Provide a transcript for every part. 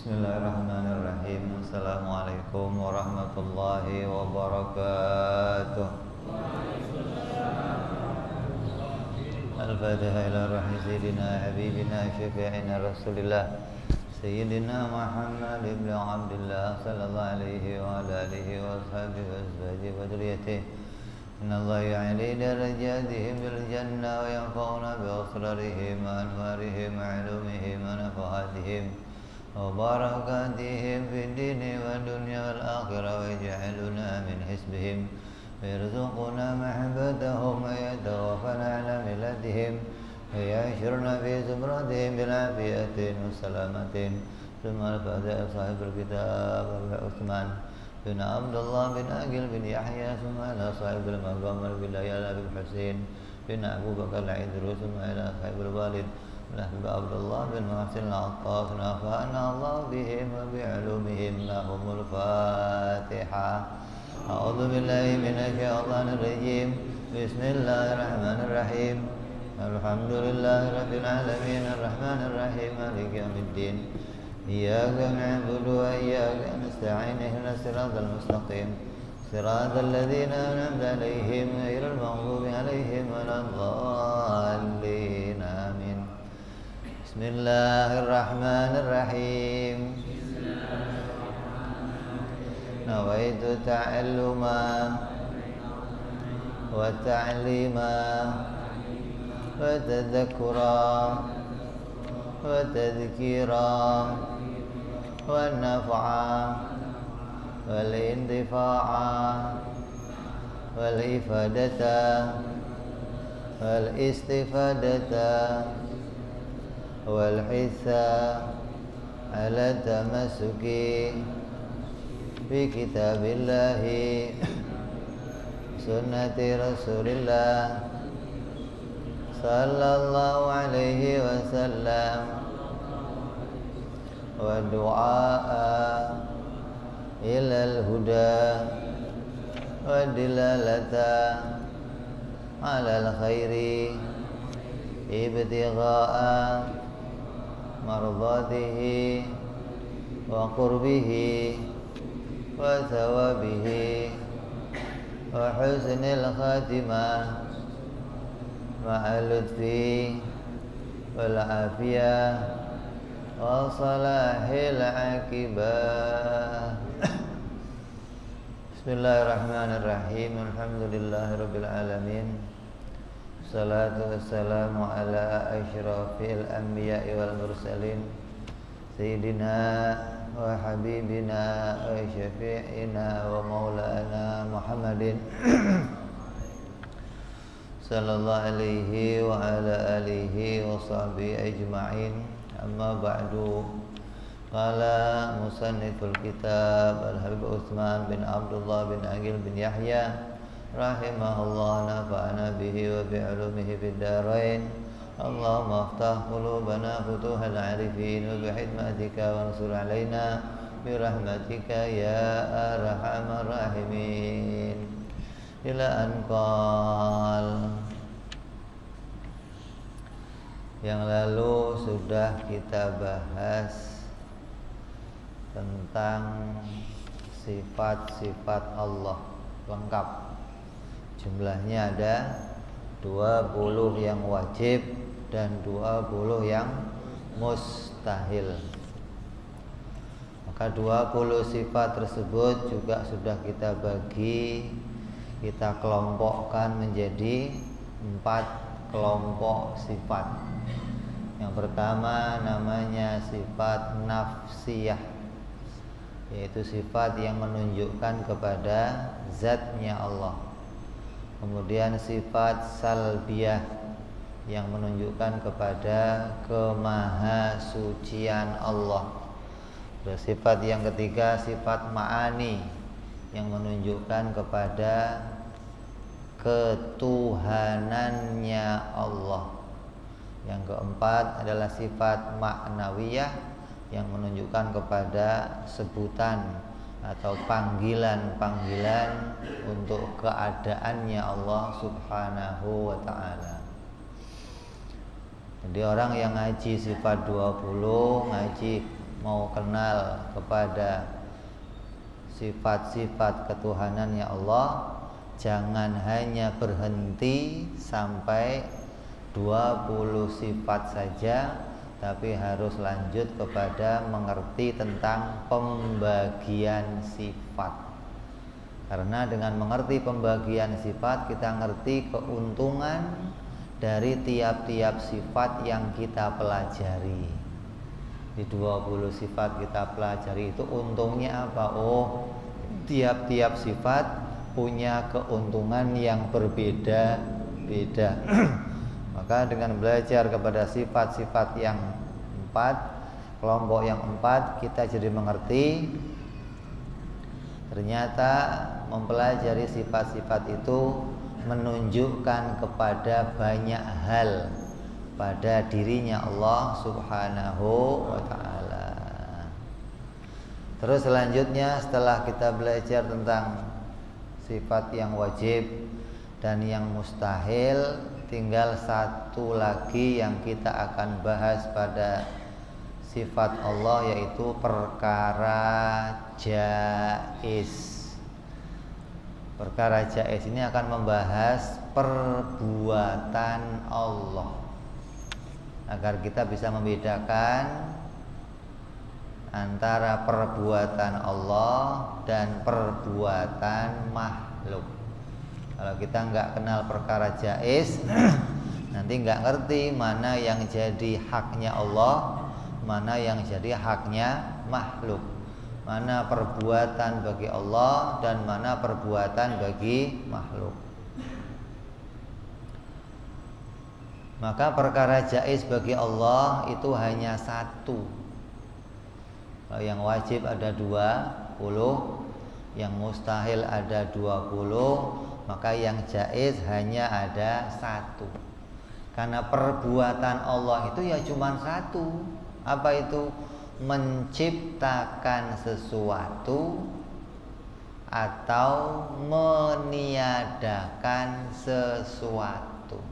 Bismillahirrahmanirrahim. Assalamualaikum warahmatullahi wabarakatuh. Al-Fatihah ila ruhi sayyidina habibina syafi'ina rasulillah Sayyidina Muhammad ibn Abdullah sallallahu alaihi wa ala alihi wa ashabihi wa azwajihi wa dhurriyyatihi. Inna Allah ya'li darajatihim bil jannah wa yanfa'una bi asrarihim wa anwarihim wa ilumihim wa nafahatihim wa barakatihim fid dini wa dunya wal akhirah wa yaj'aluna min hisbihim wa yarzuquna mahabbatahum wa yatawaffana ala millatihim wa yahsyurna fi zumratihim bil afiyatin wa salamatin. Thumma al-Fatiha sahibul kitab Abu Utsman bin Abdullah bin Aqil bin Yahya, thumma ala sahibul maqam al-Wilayah Abi Husain bin Abu Bakar al-Idrus, thumma ala sahibul Walid Abdullah bin Muhsin al-Attaf, nafa'ana Allah bihim wa bi'ulumihim. Lahumul Fatihah. A'udzu billahi minasy syaithanir rajim. Bismillahirrahmanirrahim. Alhamdulillahi rabbil alamin, arrahmanir rahim, maliki yaumiddin. Iyyaka na'budu wa iyyaka nasta'in, ihdinas siratal mustaqim, siratal ladzina an'amta 'alaihim ghairil maghdubi 'alaihim waladdallin. Amin. Bismillahirrahmanirrahim. Nawaitu ta'alluma wa ta'lima wa tadhakkura wa tadhkira wa naf'a wal intifa'a wal ifadata wal istifadata wal hissa ala tamassuki bi kitabillahi sunnati rasulillah sallallahu alaihi wasallam wa du'a ilal huda wa dilalata alal khairi ibtigha'a mardatihi wa qurbihi wa thawabihi wa husnil khatimah ma'a lutfi wal afiyah wa salahil aqibah. Bismillahirrahmanirrahim. Alhamdulillahirabbil alamin. Salatu wassalamu ala asyrafil anbiya'i wal mursalin sayyidina wa habibina wa syafi'ina wa maulana Muhammadin sallallahu alaihi wa ala alihi wa sahbihi ajma'in. Amma ba'du. Qala musanniful kitab Al-Habib Utsman bin Abdullah bin Aqil bin Yahya rahimahullah, nafa'ana bihi wa bi'ulumihi fid darain. Allahumma aftah qulubana futuhal arifin wa bihikmatika wansur alaina birahmatika ya arhamar rahimin. Ila anqal. Yang lalu sudah kita bahas tentang sifat-sifat Allah lengkap. Jumlahnya ada 20 yang wajib dan 20 yang mustahil. Maka 20 sifat tersebut juga sudah kita bagi, kita kelompokkan menjadi 4 kelompok sifat. Yang pertama namanya sifat nafsiyah, yaitu sifat yang menunjukkan kepada zatnya Allah. Kemudian sifat salbiyah yang menunjukkan kepada kemahasucian Allah. Terus sifat yang ketiga sifat ma'ani yang menunjukkan kepada ketuhanannya Allah. Yang keempat adalah sifat ma'nawiyah yang menunjukkan kepada sebutan atau panggilan-panggilan untuk keadaannya Allah Subhanahu wa ta'ala. Jadi orang yang ngaji sifat 20, ngaji mau kenal kepada sifat-sifat ketuhanannya Allah, jangan hanya berhenti sampai 20 sifat saja, tapi harus lanjut kepada mengerti tentang pembagian sifat. Karena dengan mengerti pembagian sifat, kita ngerti keuntungan dari tiap-tiap sifat yang kita pelajari. Di 20 sifat kita pelajari itu untungnya apa? Oh, tiap-tiap sifat punya keuntungan yang berbeda-beda. Maka dengan belajar kepada sifat-sifat yang 4, kelompok yang 4, kita jadi mengerti ternyata mempelajari sifat-sifat itu menunjukkan kepada banyak hal pada dirinya Allah Subhanahu wa ta'ala. Terus selanjutnya setelah kita belajar tentang sifat yang wajib dan yang mustahil, tinggal satu lagi yang kita akan bahas pada sifat Allah, yaitu perkara jaiz. Perkara jaiz ini akan membahas perbuatan Allah, agar kita bisa membedakan antara perbuatan Allah dan perbuatan makhluk. Kalau kita nggak kenal perkara jaiz, nanti nggak ngerti mana yang jadi haknya Allah, mana yang jadi haknya makhluk, mana perbuatan bagi Allah dan mana perbuatan bagi makhluk. Maka perkara jaiz bagi Allah itu hanya satu. Kalau yang wajib ada 20, yang mustahil ada 20, maka yang jaiz hanya ada satu. Karena perbuatan Allah itu ya cuma satu. Apa itu? Menciptakan sesuatu atau meniadakan sesuatu.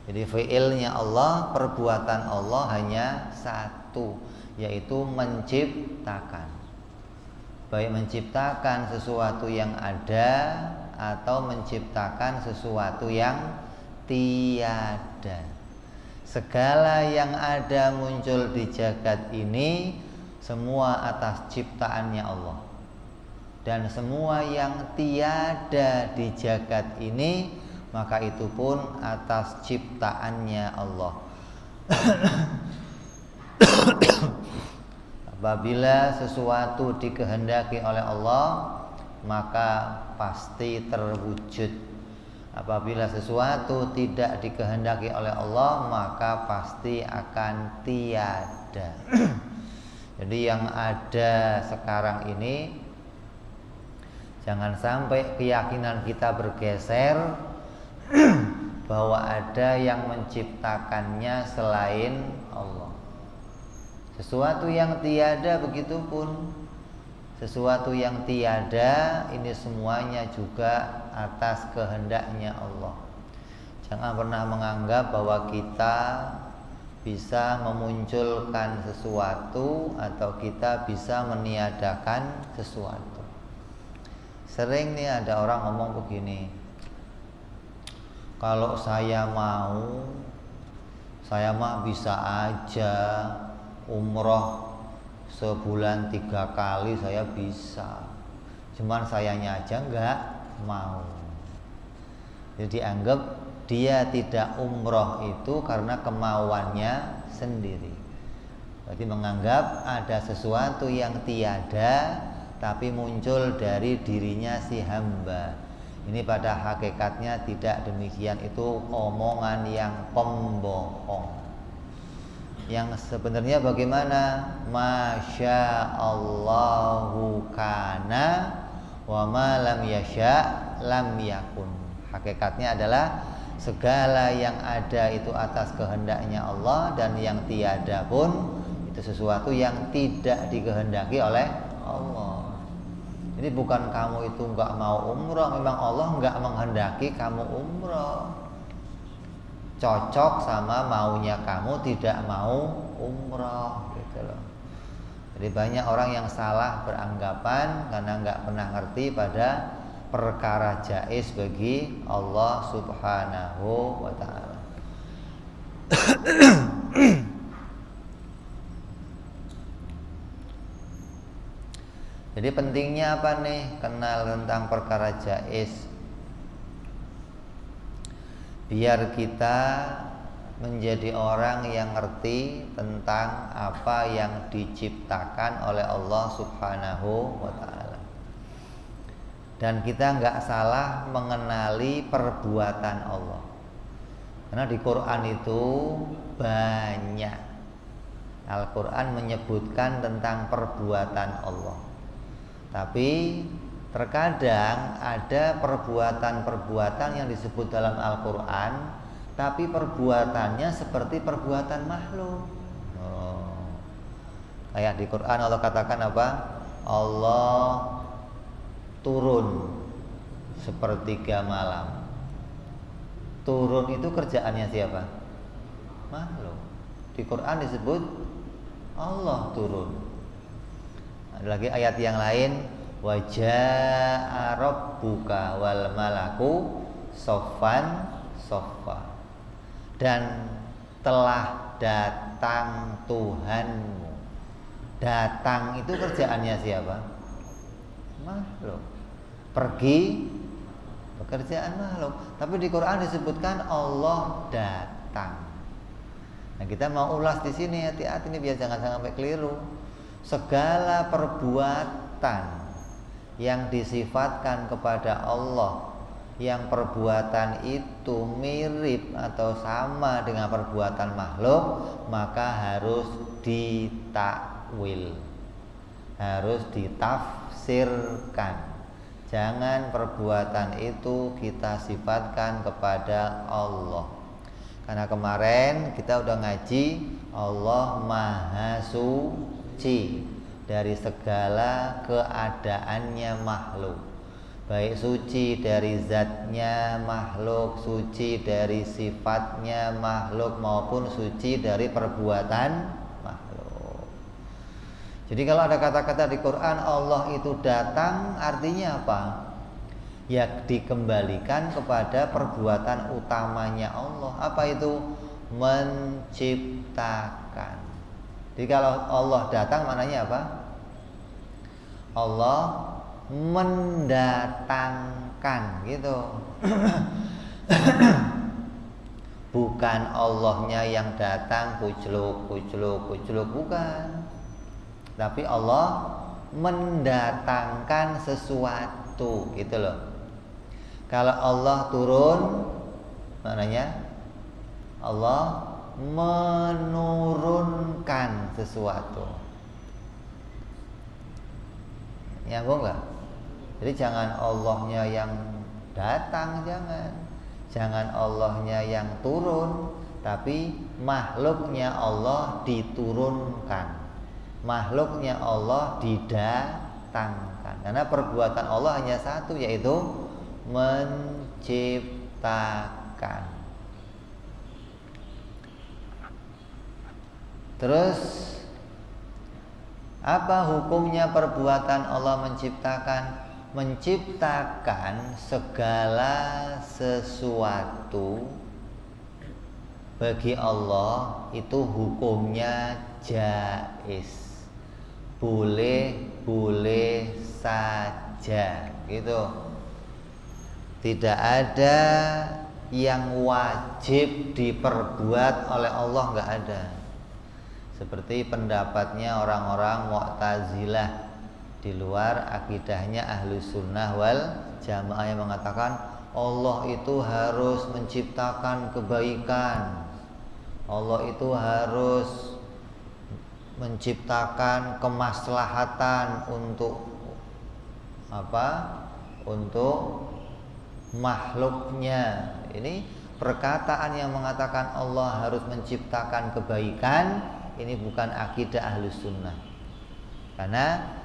Jadi fi'ilnya Allah, perbuatan Allah hanya satu, yaitu menciptakan. Baik menciptakan sesuatu yang ada atau menciptakan sesuatu yang tiada. Segala yang ada muncul di jagat ini semua atas ciptaannya Allah. Dan semua yang tiada di jagat ini maka itu pun atas ciptaannya Allah. Apabila sesuatu dikehendaki oleh Allah, maka pasti terwujud. Apabila sesuatu tidak dikehendaki oleh Allah, maka pasti akan tiada. Jadi yang ada sekarang ini, jangan sampai keyakinan kita bergeser bahwa ada yang menciptakannya selain Allah. Sesuatu yang tiada begitupun. Sesuatu yang tiada ini semuanya juga atas kehendaknya Allah. Jangan pernah menganggap bahwa kita bisa memunculkan sesuatu atau kita bisa meniadakan sesuatu. Sering nih ada orang ngomong begini, kalau saya mau, saya mah bisa aja umroh sebulan 3 kali saya bisa. Cuman sayanya aja nggak mau. Jadi anggap dia tidak umroh itu karena kemauannya sendiri. Berarti menganggap ada sesuatu yang tiada tapi muncul dari dirinya si hamba. Ini pada hakikatnya tidak demikian, itu omongan yang pembohong. Yang sebenarnya bagaimana? Masya Allahu kana wa ma lam yasha lam yakun. Hakikatnya adalah segala yang ada itu atas kehendaknya Allah, dan yang tiada pun itu sesuatu yang tidak dikehendaki oleh Allah. Jadi bukan kamu itu enggak mau umroh, memang Allah enggak menghendaki kamu umroh. Cocok sama maunya kamu tidak mau umroh gitu loh. Jadi banyak orang yang salah beranggapan karena nggak pernah ngerti pada perkara jaiz bagi Allah Subhanahu wa ta'ala. Jadi pentingnya apa nih? Kenal tentang perkara jaiz, biar kita menjadi orang yang ngerti tentang apa yang diciptakan oleh Allah Subhanahu wa ta'ala. Dan kita nggak salah mengenali perbuatan Allah. Karena di Quran itu banyak, Al-Quran menyebutkan tentang perbuatan Allah. Tapi terkadang ada perbuatan-perbuatan yang disebut dalam Al-Quran, tapi perbuatannya seperti perbuatan makhluk. Kayak di Quran Allah katakan apa? Allah turun sepertiga malam. Turun itu kerjaannya siapa? Makhluk. Di Quran disebut Allah turun. Ada lagi ayat yang lain, wa jaa'a rabbuka wal malaku soffan soffa. Dan telah datang Tuhanmu. Datang itu kerjaannya siapa? Makhluk. Pergi, pekerjaan makhluk. Tapi di Quran disebutkan Allah datang. Nah, kita mau ulas di sini, hati-hati nih biar jangan sampai keliru. Segala perbuatan yang disifatkan kepada Allah, yang perbuatan itu mirip atau sama dengan perbuatan makhluk, maka harus ditakwil, harus ditafsirkan. Jangan perbuatan itu kita sifatkan kepada Allah. Karena kemarin kita udah ngaji Allah Maha Suci dari segala keadaannya makhluk. Baik suci dari zatnya makhluk, suci dari sifatnya makhluk, maupun suci dari perbuatan makhluk. Jadi kalau ada kata-kata di Quran Allah itu datang, artinya apa? Ya dikembalikan kepada perbuatan utamanya Allah. Apa itu? Menciptakan. Jadi kalau Allah datang maknanya apa? Allah mendatangkan gitu. Bukan Allahnya yang datang kucluk bukan. Tapi Allah mendatangkan sesuatu gitu loh. Kalau Allah turun maknanya Allah menurunkan sesuatu. Nyambung nggak? Jadi jangan Allahnya yang datang, jangan Allahnya yang turun, tapi makhluknya Allah diturunkan, makhluknya Allah didatangkan. Karena perbuatan Allah hanya satu, yaitu menciptakan. Terus apa hukumnya perbuatan Allah menciptakan? Menciptakan segala sesuatu bagi Allah itu hukumnya jaiz, boleh saja gitu. Tidak ada yang wajib diperbuat oleh Allah, nggak ada. Seperti pendapatnya orang-orang Mu'tazilah di luar akidahnya Ahlus Sunnah wal Jamaah yang mengatakan Allah itu harus menciptakan kebaikan, Allah itu harus menciptakan kemaslahatan untuk apa? Untuk makhluknya. Ini perkataan yang mengatakan Allah harus menciptakan kebaikan, ini bukan akidah Ahlus Sunnah. Karena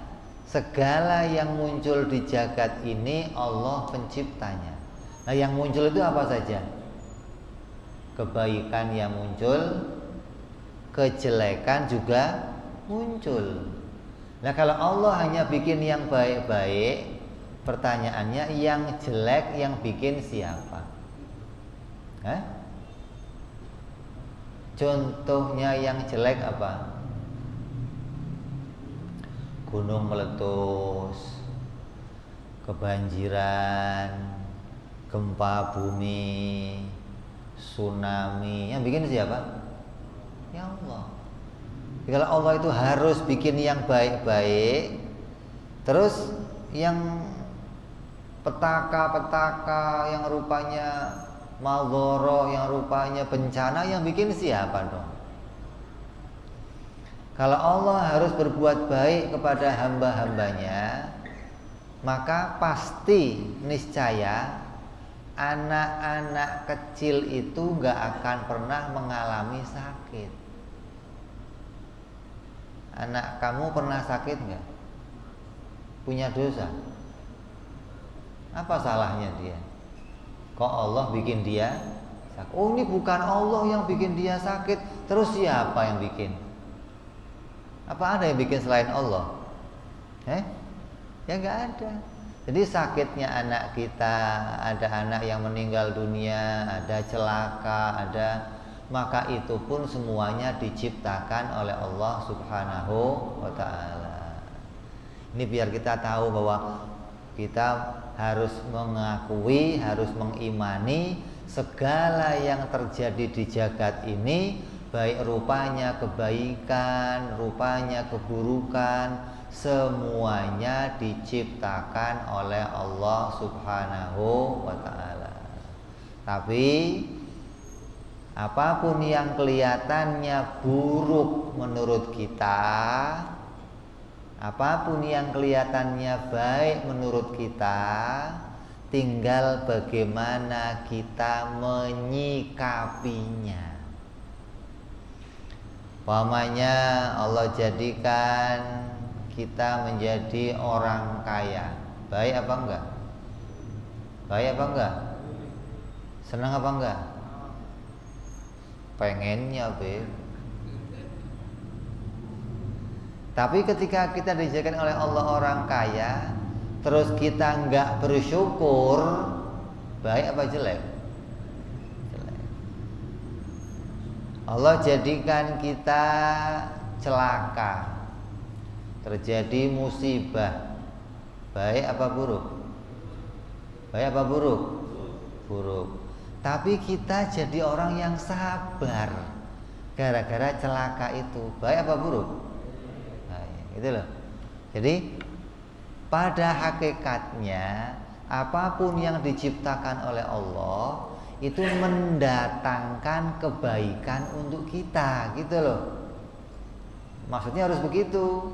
segala yang muncul di jagat ini Allah penciptanya. Nah, yang muncul itu apa saja? Kebaikan yang muncul, kejelekan juga muncul. Nah kalau Allah hanya bikin yang baik-baik, pertanyaannya yang jelek yang bikin siapa? Contohnya yang jelek apa? Gunung meletus, kebanjiran, gempa bumi, tsunami, yang bikin siapa? Ya Allah. Kalau Allah itu harus bikin yang baik-baik, terus yang petaka-petaka yang rupanya madhara, yang rupanya bencana, yang bikin siapa dong? Kalau Allah harus berbuat baik kepada hamba-hambanya, maka pasti niscaya anak-anak kecil itu gak akan pernah mengalami sakit. Anak kamu pernah sakit gak? Punya dosa? Apa salahnya dia? Kok Allah bikin dia sakit? Oh, ini bukan Allah yang bikin dia sakit. Terus siapa yang bikin? Apa ada yang bikin selain Allah? Ya gak ada. Jadi sakitnya anak kita, ada anak yang meninggal dunia, ada celaka, maka itu pun semuanya diciptakan oleh Allah Subhanahu wa ta'ala. Ini biar kita tahu bahwa kita harus mengakui, harus mengimani segala yang terjadi di jagat ini, baik rupanya kebaikan, rupanya keburukan, semuanya diciptakan oleh Allah Subhanahu wa ta'ala. Tapi apapun yang kelihatannya buruk menurut kita, apapun yang kelihatannya baik menurut kita, tinggal bagaimana kita menyikapinya. Umpamanya Allah jadikan kita menjadi orang kaya, baik apa enggak? Baik apa enggak? Senang apa enggak? Pengennya, Beb. Tapi ketika kita dijadikan oleh Allah orang kaya, terus kita enggak bersyukur, baik apa jelek? Jelek. Allah jadikan kita celaka, terjadi musibah, baik apa buruk? Baik apa buruk? Buruk. Tapi kita jadi orang yang sabar gara-gara celaka itu, baik apa buruk? Baik, itu loh. Jadi pada hakikatnya apapun yang diciptakan oleh Allah itu mendatangkan kebaikan untuk kita, gitu loh. Maksudnya harus begitu.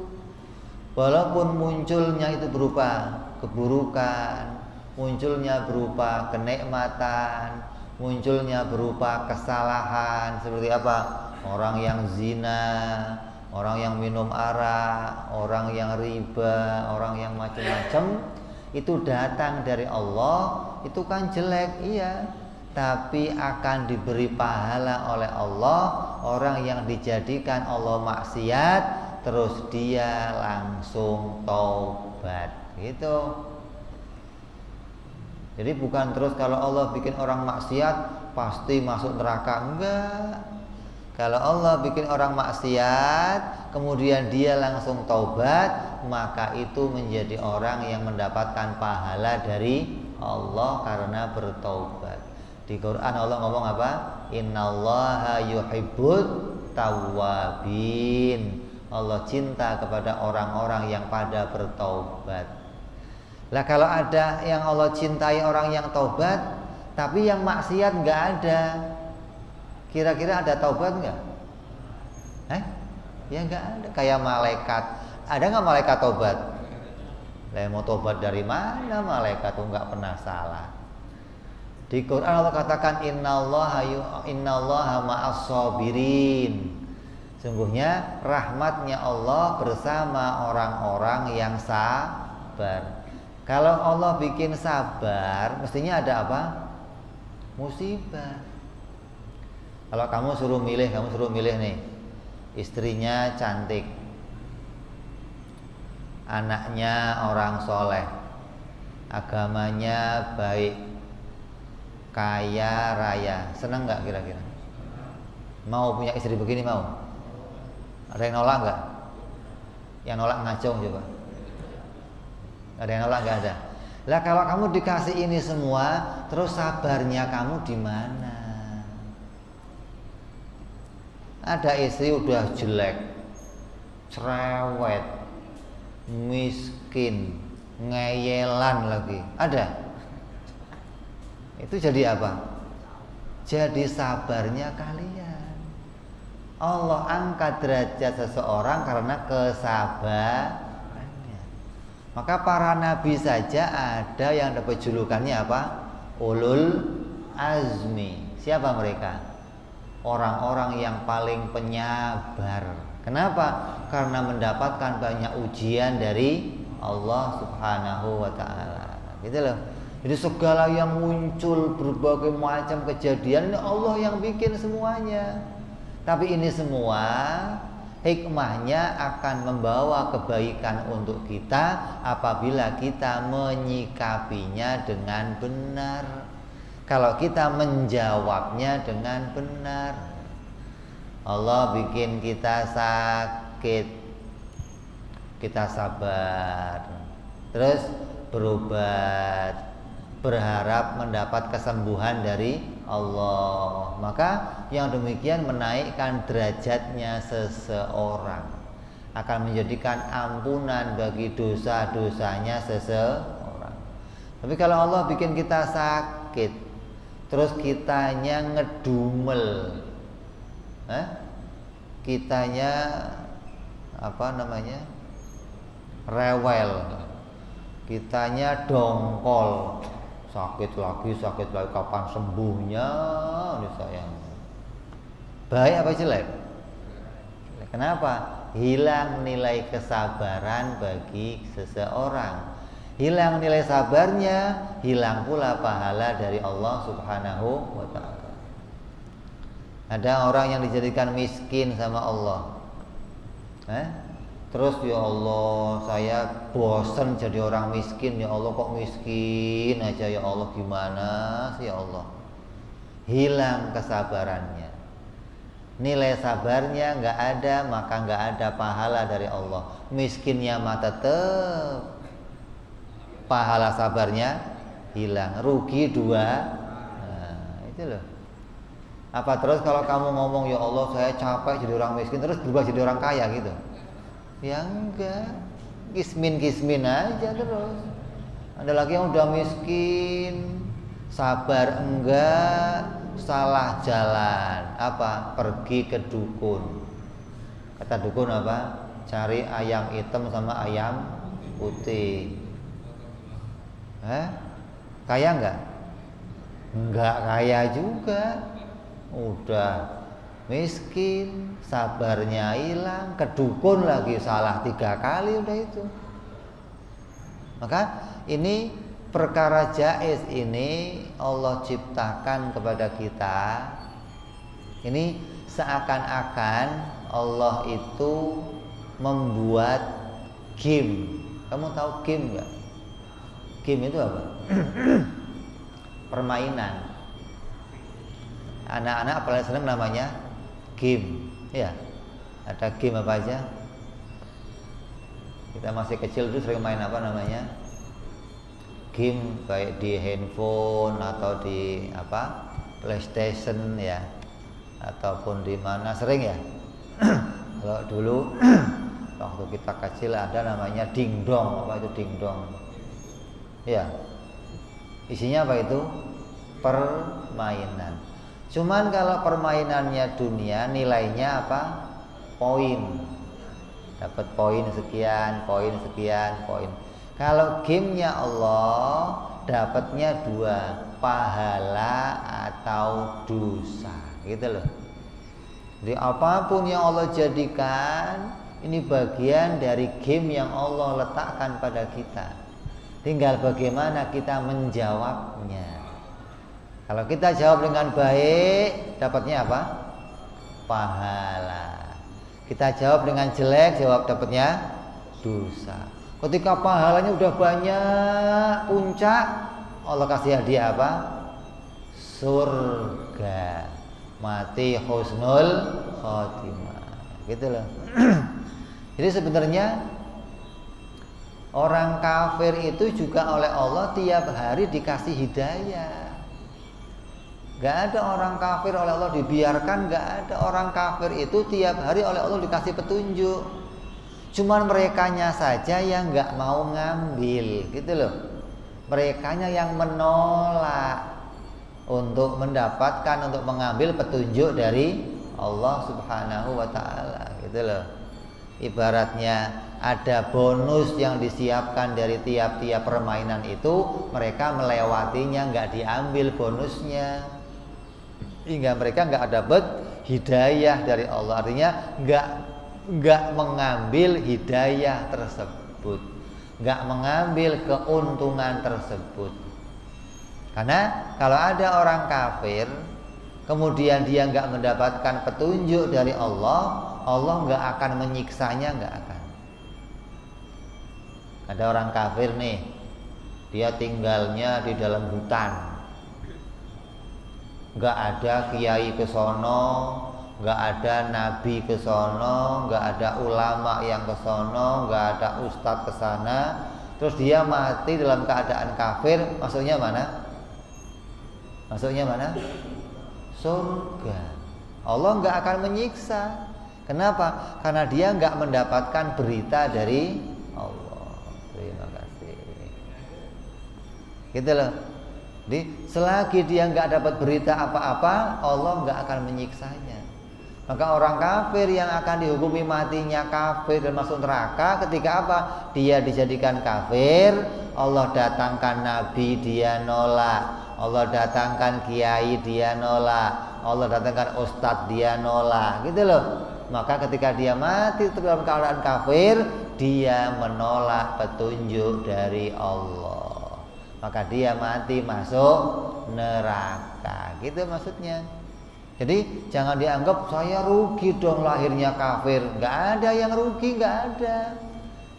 Walaupun munculnya itu berupa keburukan, munculnya berupa kenikmatan, munculnya berupa kesalahan, seperti apa? Orang yang zina, orang yang minum arak, orang yang riba, orang yang macam-macam, itu datang dari Allah, itu kan jelek, iya, tapi akan diberi pahala oleh Allah. Orang yang dijadikan Allah maksiat, terus dia langsung taubat, gitu. Jadi bukan terus kalau Allah bikin orang maksiat pasti masuk neraka, enggak. Kalau Allah bikin orang maksiat kemudian dia langsung taubat, maka itu menjadi orang yang mendapatkan pahala dari Allah karena bertaubat. Di Quran Allah ngomong apa? Innallaha yuhibbut tawwabin. Allah cinta kepada orang-orang yang pada bertaubat. Lah kalau ada yang Allah cintai orang yang taubat, tapi yang maksiat nggak ada, kira-kira ada taubat nggak? Ya nggak ada. Kayak malaikat, ada nggak malaikat taubat? Lah mau taubat dari mana? Malaikat tuh nggak pernah salah. Di Quran Allah katakan innallaha ma'as-sabirin. Sungguhnya rahmatnya Allah bersama orang-orang yang sabar. Kalau Allah bikin sabar, mestinya ada apa? Musibah. Kalau kamu suruh milih nih, istrinya cantik, anaknya orang soleh, agamanya baik, kaya raya, senang nggak kira-kira? Mau punya istri begini mau? Ada yang nolak nggak? Yang nolak ngacung coba. Ada yang nolak nggak ada? Lah kalau kamu dikasih ini semua, terus sabarnya kamu di mana? Ada istri udah jelek, cerewet, miskin, ngeyelan lagi. Ada? Itu jadi apa? Jadi sabarnya kalian. Allah angkat derajat seseorang karena kesabarannya. Maka para nabi saja ada yang dapat julukannya apa? Ulul azmi. Siapa mereka? Orang-orang yang paling penyabar. Kenapa? Karena mendapatkan banyak ujian dari Allah Subhanahu wa ta'ala. Gitu loh. Jadi segala yang muncul, berbagai macam kejadian, ini Allah yang bikin semuanya. Tapi ini semua hikmahnya akan membawa kebaikan untuk kita apabila kita menyikapinya dengan benar. Kalau kita menjawabnya dengan benar. Allah bikin kita sakit, kita sabar, terus berobat, berharap mendapat kesembuhan dari Allah. Maka yang demikian menaikkan derajatnya seseorang, akan menjadikan ampunan bagi dosa-dosanya seseorang. Tapi kalau Allah bikin kita sakit, terus kitanya ngedumel, kitanya rewel, kitanya dongkol, sakit lagi, kapan sembuhnya ini sayang. Baik apa jelek? Kenapa? Hilang nilai kesabaran bagi seseorang. Hilang nilai sabarnya, hilang pula pahala dari Allah Subhanahu wa ta'ala. Ada orang yang dijadikan miskin sama Allah. Terus ya Allah, saya bosan jadi orang miskin. Ya Allah, kok miskin aja ya Allah, gimana sih ya Allah? Hilang kesabarannya, nilai sabarnya nggak ada, maka nggak ada pahala dari Allah. Miskinnya mah tetap, pahala sabarnya hilang, rugi dua. Nah, itu loh. Apa terus kalau kamu ngomong ya Allah saya capek jadi orang miskin, terus berubah jadi orang kaya gitu? Ya enggak, kismin aja terus. Ada lagi yang udah miskin, sabar enggak, salah jalan, apa? Pergi ke dukun. Kata dukun apa? Cari ayam hitam sama ayam putih. Kaya enggak? Enggak kaya juga. Udah miskin, sabarnya hilang, ke dukun lagi, salah 3 kali udah itu. Maka ini perkara jaiz ini Allah ciptakan kepada kita. Ini seakan-akan Allah itu membuat game. Kamu tahu game nggak? Game itu apa? Permainan. Anak-anak paling senang namanya game, ya. Ada game apa aja? Kita masih kecil itu sering main apa namanya? Game baik di handphone atau di PlayStation ya, ataupun di mana sering ya. Kalau dulu waktu kita kecil ada namanya dingdong. Apa itu dingdong? Ya. Isinya apa itu? Permainan. Cuman kalau permainannya dunia nilainya apa? Poin. Dapat poin sekian, poin sekian, poin. Kalau gamenya Allah dapatnya 2, pahala atau dosa, gitu loh. Jadi apapun yang Allah jadikan ini bagian dari game yang Allah letakkan pada kita. Tinggal bagaimana kita menjawabnya. Kalau kita jawab dengan baik, dapatnya apa? Pahala. Kita jawab dengan jelek, dapatnya dosa. Ketika pahalanya udah banyak, puncak, Allah kasih hadiah apa? Surga. Mati husnul khotimah. Gitu loh. Jadi sebenarnya orang kafir itu juga oleh Allah tiap hari dikasih hidayah. Gak ada orang kafir oleh Allah dibiarkan, gak ada orang kafir itu tiap hari oleh Allah dikasih petunjuk. Cuman merekanya saja yang gak mau ngambil, gitu loh. Merekanya yang menolak untuk mendapatkan, untuk mengambil petunjuk dari Allah Subhanahu wa ta'ala, gitu loh. Ibaratnya ada bonus yang disiapkan dari tiap-tiap permainan itu, mereka melewatinya, nggak diambil bonusnya, hingga mereka nggak dapat hidayah dari Allah. Artinya nggak mengambil hidayah tersebut, nggak mengambil keuntungan tersebut. Karena kalau ada orang kafir kemudian dia nggak mendapatkan petunjuk dari Allah, Allah nggak akan menyiksanya, nggak akan. Ada orang kafir nih, dia tinggalnya di dalam hutan, nggak ada kiai ke sono, nggak ada nabi ke sono, nggak ada ulama yang ke sono, nggak ada ustadz ke sana. Terus dia mati dalam keadaan kafir, maksudnya mana? Masuknya mana? Surga. Allah nggak akan menyiksa. Kenapa? Karena dia nggak mendapatkan berita dari Allah. Terima kasih. Gitu loh. Jadi selagi dia nggak dapat berita apa-apa, Allah nggak akan menyiksanya. Maka orang kafir yang akan dihukumi matinya kafir dan masuk neraka ketika apa? Dia dijadikan kafir, Allah datangkan nabi, dia nolak. Allah datangkan kiai, dia nolak. Allah datangkan ustadz, dia nolak. Gitu loh. Maka ketika dia mati dalam keadaan kafir, dia menolak petunjuk dari Allah. Maka dia mati masuk neraka. Gitu maksudnya. Jadi jangan dianggap saya rugi dong lahirnya kafir. Gak ada yang rugi, gak ada.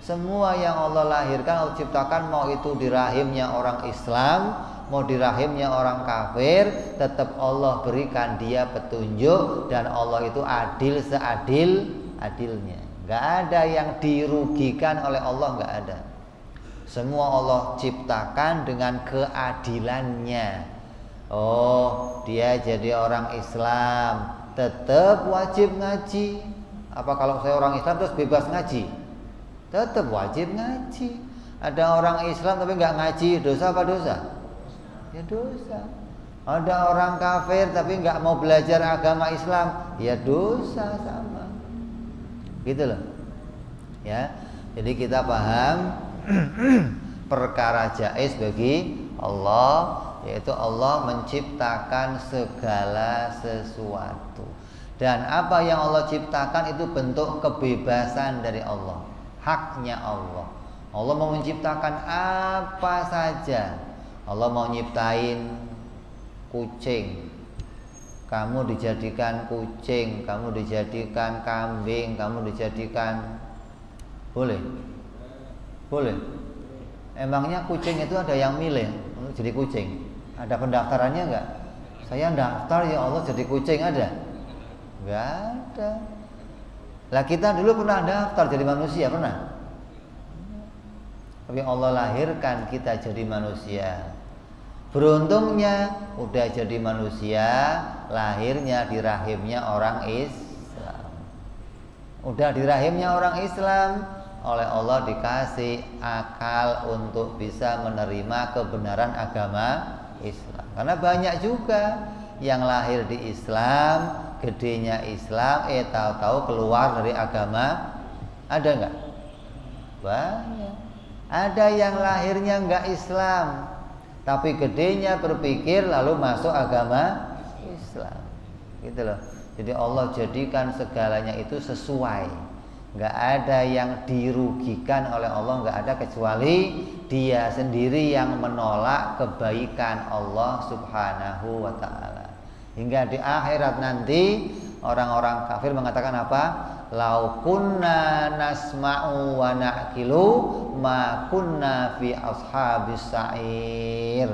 Semua yang Allah lahirkan, Allah ciptakan, mau itu di rahimnya orang Islam, mau di rahimnya orang kafir, tetap Allah berikan dia petunjuk. Dan Allah itu adil seadil-adilnya. Gak ada yang dirugikan oleh Allah, gak ada. Semua Allah ciptakan dengan keadilannya. Oh, dia jadi orang Islam, tetap wajib ngaji. Apa kalau saya orang Islam terus bebas ngaji? Tetap wajib ngaji. Ada orang Islam tapi nggak ngaji, dosa apa dosa? Ya dosa. Ada orang kafir tapi nggak mau belajar agama Islam, ya dosa sama. Gitu loh. Ya. Jadi kita paham perkara jaiz bagi Allah, yaitu Allah menciptakan segala sesuatu. Dan apa yang Allah ciptakan itu bentuk kebebasan dari Allah, haknya Allah. Allah mau menciptakan apa saja. Allah mau nyiptain kucing, kamu dijadikan kucing, kamu dijadikan kambing, kamu dijadikan, boleh? Boleh. Emangnya kucing itu ada yang milih untuk jadi kucing? Ada pendaftarannya enggak? Saya daftar ya Allah jadi kucing, ada? Enggak ada. Lah kita dulu pernah daftar jadi manusia, pernah? Tapi Allah lahirkan kita jadi manusia. Beruntungnya udah jadi manusia, lahirnya di rahimnya orang Islam. Udah di rahimnya orang Islam, oleh Allah dikasih akal untuk bisa menerima kebenaran agama Islam. Karena banyak juga yang lahir di Islam, gedenya Islam, tahu-tahu keluar dari agama. Ada enggak? Banyak. Ada yang lahirnya enggak Islam, tapi gedenya berpikir lalu masuk agama Islam. Gitu loh. Jadi Allah jadikan segalanya itu sesuai. Enggak ada yang dirugikan oleh Allah, enggak ada, kecuali dia sendiri yang menolak kebaikan Allah Subhanahu wa ta'ala. Hingga di akhirat nanti orang-orang kafir mengatakan apa? lau kunna nasma'u wa na'qilu ma kunna fi ashabis sa'ir.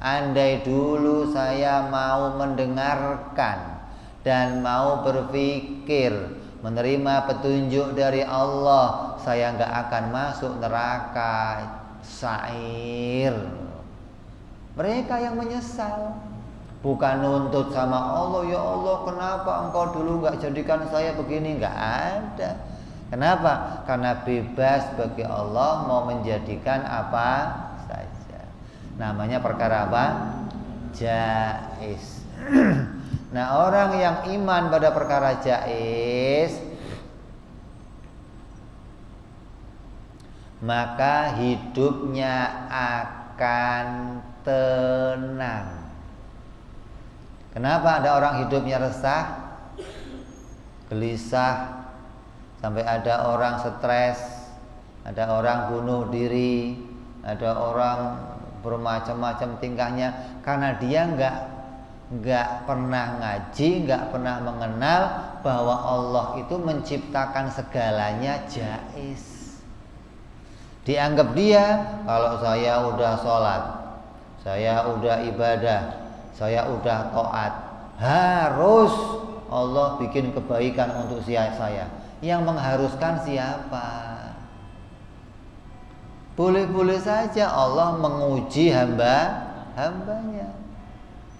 Andai dulu saya mau mendengarkan dan mau berpikir, menerima petunjuk dari Allah, saya enggak akan masuk neraka sa'ir. Mereka yang menyesal, bukan nuntut sama Allah, ya Allah kenapa engkau dulu enggak jadikan saya begini, enggak ada. Kenapa? Karena bebas bagi Allah mau menjadikan apa saja. Namanya perkara apa? Jaiz. Nah, orang yang iman pada perkara jaiz, maka hidupnya akan tenang. Kenapa ada orang hidupnya resah, gelisah, sampai ada orang stres, ada orang bunuh diri, ada orang bermacam-macam tingkahnya, karena dia enggak pernah ngaji, enggak pernah mengenal bahwa Allah itu menciptakan segalanya jaiz. Dianggap dia, kalau saya udah sholat, saya udah ibadah, saya udah taat, harus Allah bikin kebaikan untuk saya. Yang mengharuskan siapa? Boleh-boleh saja Allah menguji hambanya.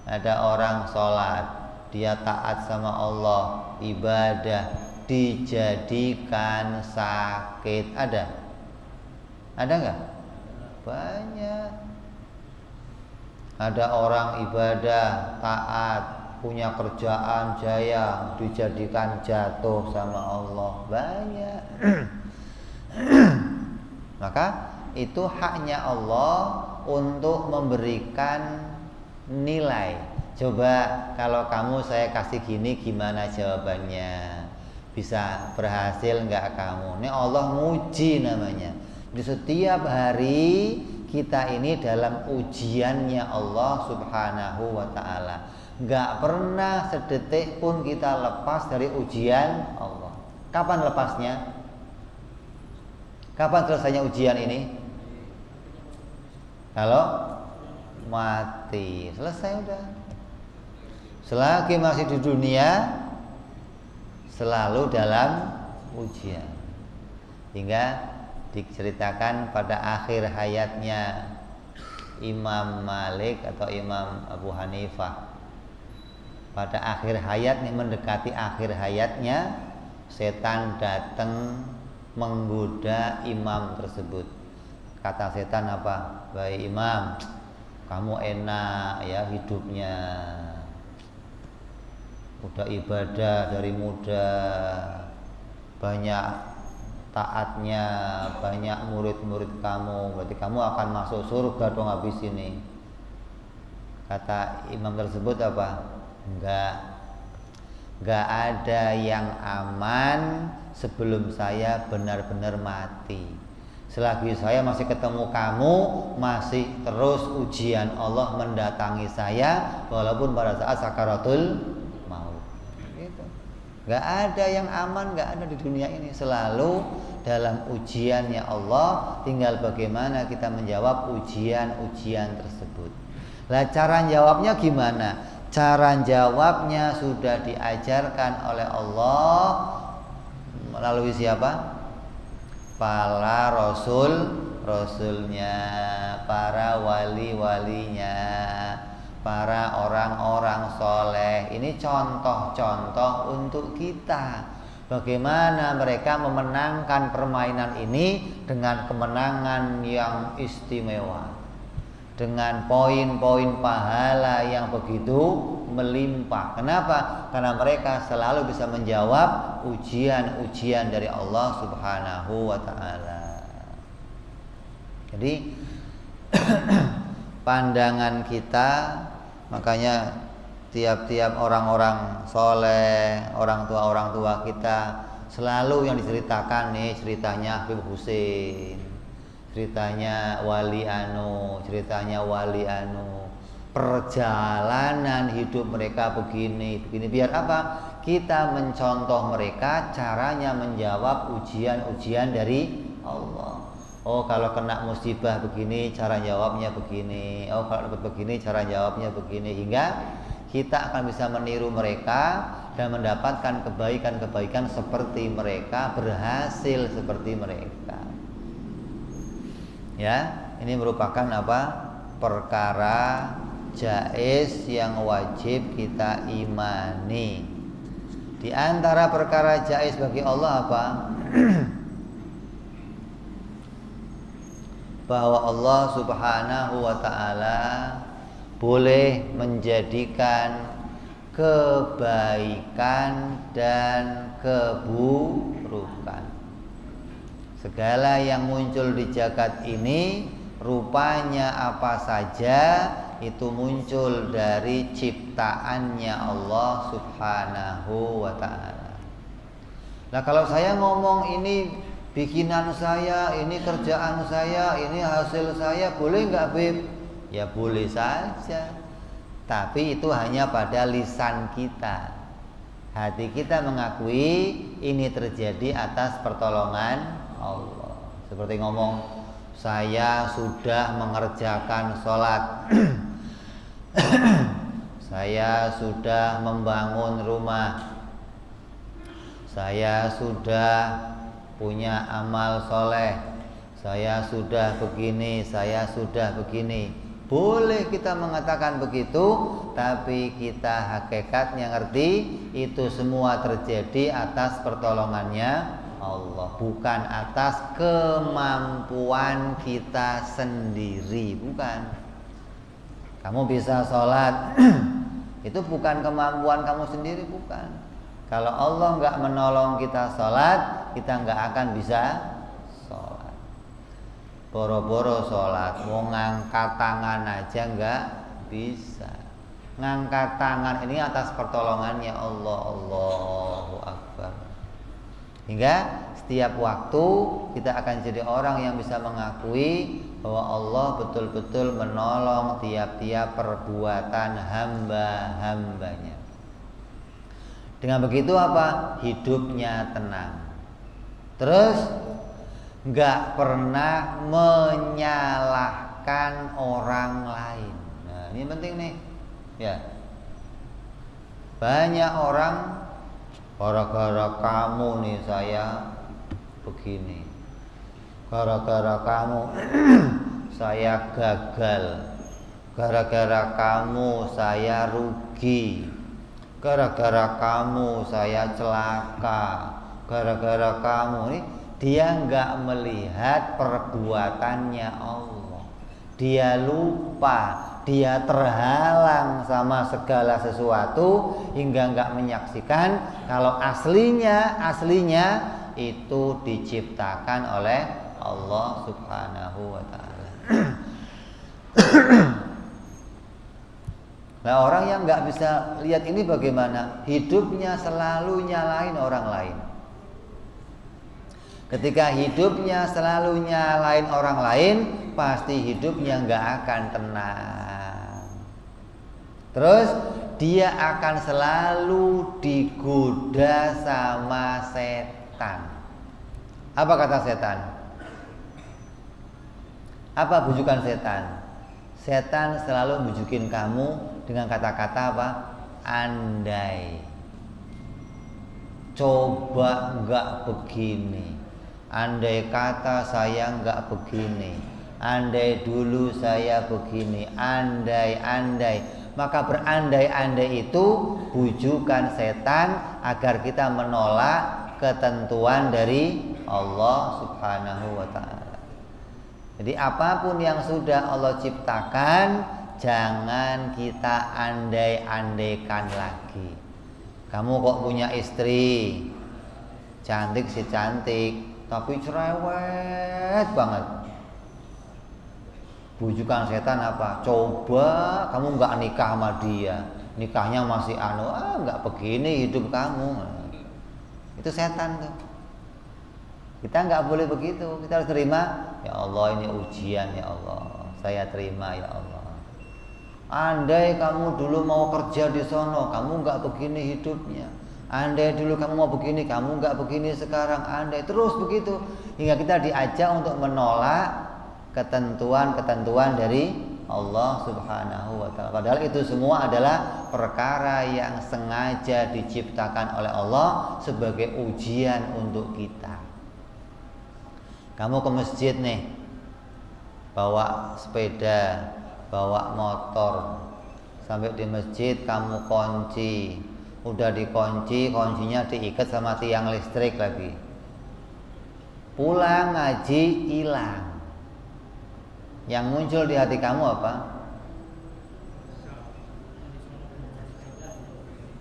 Ada orang sholat, dia taat sama Allah, ibadah, dijadikan sakit. Ada nggak? Banyak. Ada orang ibadah, taat, punya kerjaan jaya, dijadikan jatuh sama Allah. Banyak. Maka itu haknya Allah untuk memberikan nilai. Coba kalau kamu saya kasih gini, gimana jawabannya? Bisa berhasil nggak kamu? Ini Allah nguji namanya. Di setiap hari kita ini dalam ujiannya Allah Subhanahu wa ta'ala. Nggak pernah sedetik pun kita lepas dari ujian Allah. Kapan lepasnya? Kapan selesainya ujian ini? Kalau mati, selesai udah. Selagi masih di dunia, selalu dalam ujian. Hingga diceritakan pada akhir hayatnya Imam Malik atau Imam Abu Hanifah. Pada akhir hayatnya, mendekati akhir hayatnya, setan datang menggoda imam tersebut. Kata setan apa? Baik imam, kamu enak ya hidupnya, udah ibadah dari muda, banyak taatnya, banyak murid-murid kamu, berarti kamu akan masuk surga dong habis ini. Kata imam tersebut apa? Enggak ada yang aman sebelum saya benar-benar mati. Selagi saya masih ketemu kamu, masih terus ujian Allah mendatangi saya, walaupun pada saat sakaratul maut. Gitu. Gak ada yang aman, gak ada di dunia ini. Selalu dalam ujiannya Allah. Tinggal bagaimana kita menjawab ujian-ujian tersebut. Lah cara jawabnya gimana? Cara jawabnya sudah diajarkan oleh Allah melalui siapa? Para rasulnya, para wali-walinya, para orang-orang soleh. Ini contoh-contoh untuk kita. Bagaimana mereka memenangkan permainan ini dengan kemenangan yang istimewa, dengan poin-poin pahala yang begitu melimpah. Kenapa? Karena mereka selalu bisa menjawab ujian-ujian dari Allah Subhanahu wa ta'ala. Jadi pandangan kita, makanya tiap-tiap orang-orang soleh, orang tua kita selalu yang diceritakan nih, ceritanya Habib Hussein, ceritanya wali anu, perjalanan hidup mereka begini. Biar apa? Kita mencontoh mereka caranya menjawab ujian-ujian dari Allah. Oh, kalau kena musibah begini cara jawabnya begini. Oh, kalau dapat begini cara jawabnya begini, hingga kita akan bisa meniru mereka dan mendapatkan kebaikan-kebaikan seperti mereka, berhasil seperti mereka. Ya, ini merupakan apa? Perkara jaiz yang wajib kita imani. Di antara perkara jaiz bagi Allah apa? Bahwa Allah Subhanahu wa ta'ala boleh menjadikan kebaikan dan keburukan. Segala yang muncul di jagat ini rupanya apa saja itu muncul dari ciptaannya Allah Subhanahu wa ta'ala. Nah, kalau saya ngomong ini bikinan saya, ini kerjaan saya, ini hasil saya, boleh nggak Beb? Ya boleh saja. Tapi itu hanya pada lisan kita. Hati kita mengakui ini terjadi atas pertolongan Allah. Seperti ngomong, saya sudah mengerjakan sholat, saya sudah membangun rumah, saya sudah punya amal soleh, saya sudah begini, saya sudah begini. Boleh kita mengatakan begitu, tapi kita hakikatnya ngerti itu semua terjadi atas pertolongannya Allah, bukan atas kemampuan kita sendiri, bukan. Kamu bisa sholat itu bukan kemampuan kamu sendiri, bukan. Kalau Allah nggak menolong kita sholat, kita nggak akan bisa sholat. Boro-boro sholat, mau ngangkat tangan aja nggak bisa. Ngangkat tangan ini atas pertolongannya Allah. Allahu Akbar. Hingga setiap waktu kita akan jadi orang yang bisa mengakui bahwa Allah betul-betul menolong tiap-tiap perbuatan hamba-hambanya. Dengan begitu apa? Hidupnya tenang. Terus nggak pernah menyalahkan orang lain. Nah, ini penting nih. Ya. Banyak orang gara-gara kamu nih saya begini, gara-gara kamu saya gagal, gara-gara kamu saya rugi, gara-gara kamu saya celaka, gara-gara kamu ini. Dia nggak melihat perbuatannya Allah, dia lupa, dia terhalang sama segala sesuatu hingga nggak menyaksikan kalau aslinya itu diciptakan oleh Allah Subhanahu wa ta'ala. Nah, orang yang nggak bisa lihat ini bagaimana? Hidupnya selalu nyalain orang lain. Ketika hidupnya selalu nyalain orang lain, pasti hidupnya nggak akan tenang. Terus dia akan selalu digoda sama setan. Apa kata setan? Apa bujukan setan? Setan selalu bujukin kamu dengan kata-kata apa? Andai, coba nggak begini, andai kata saya nggak begini, andai dulu saya begini, andai. Maka berandai-andai itu bujukan setan agar kita menolak ketentuan dari Allah Subhanahu wa ta'ala. Jadi apapun yang sudah Allah ciptakan, jangan kita andai-andaikan lagi. Kamu kok punya istri, cantik sih cantik, tapi cerewet banget. Bujukan setan apa? Coba kamu nggak nikah sama dia, nikahnya masih nggak begini hidup kamu. Itu setan tuh. Kita nggak boleh begitu. Kita harus terima. Ya Allah, ini ujian ya Allah. Saya terima ya Allah. Andai kamu dulu mau kerja di sono, kamu nggak begini hidupnya. andai dulu kamu mau begini, kamu nggak begini sekarang, andai terus begitu hingga kita diajak untuk menolak ketentuan-ketentuan dari Allah Subhanahu wa ta'ala. Padahal itu semua adalah perkara yang sengaja diciptakan oleh Allah sebagai ujian untuk kita. Kamu ke masjid nih, bawa sepeda, bawa motor, sampai di masjid kamu kunci, udah dikunci, kuncinya diikat sama tiang listrik lagi. Pulang ngaji hilang. Yang muncul di hati kamu apa?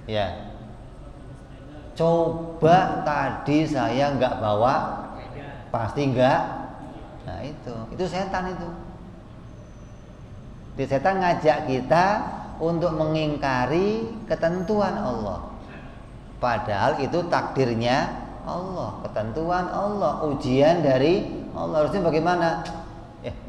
Ya, coba tadi saya nggak bawa, pasti nggak. Nah itu setan itu. Di setan ngajak kita untuk mengingkari ketentuan Allah. Padahal itu takdirnya Allah, ketentuan Allah, ujian dari Allah. Harusnya bagaimana?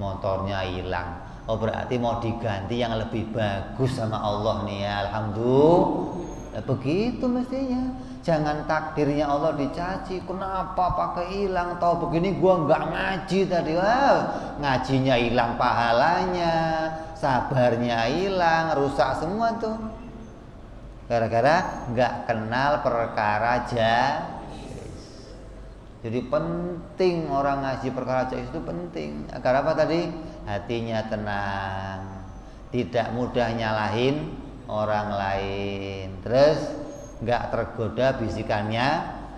Motornya hilang. Oh berarti mau diganti yang lebih bagus sama Allah nih ya. Alhamdulillah. Begitu mestinya. Jangan takdirnya Allah dicaci. Kenapa pakai hilang? Tahu begini gua nggak ngaji tadi. Ngajinya hilang pahalanya, sabarnya hilang, rusak semua tuh. Gara-gara nggak kenal perkara jais. Jadi penting orang ngaji perkara jais itu penting. Agar apa tadi? Hatinya tenang, tidak mudah nyalahin orang lain. Terus nggak tergoda bisikannya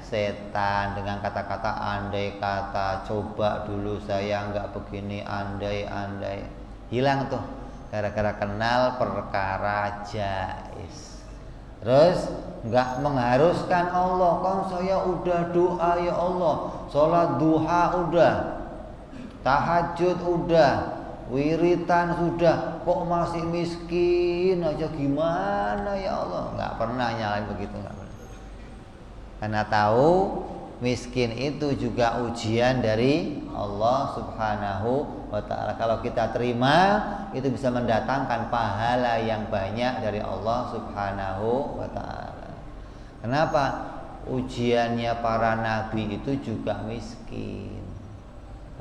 setan dengan kata-kata andai kata, coba dulu saya nggak begini, andai. Hilang tuh gara-gara kenal perkara jais. Terus nggak mengharuskan Allah, kan saya udah doa ya Allah, sholat duha udah, tahajud udah, wiritan sudah, kok masih miskin aja, gimana ya Allah? Nggak pernah nyalain begitu, nggak pernah. Karena tahu miskin itu juga ujian dari Allah Subhanahu wa ta'ala. Kalau kita terima, itu bisa mendatangkan pahala yang banyak dari Allah Subhanahu wa ta'ala. Kenapa? Ujiannya para nabi itu juga miskin.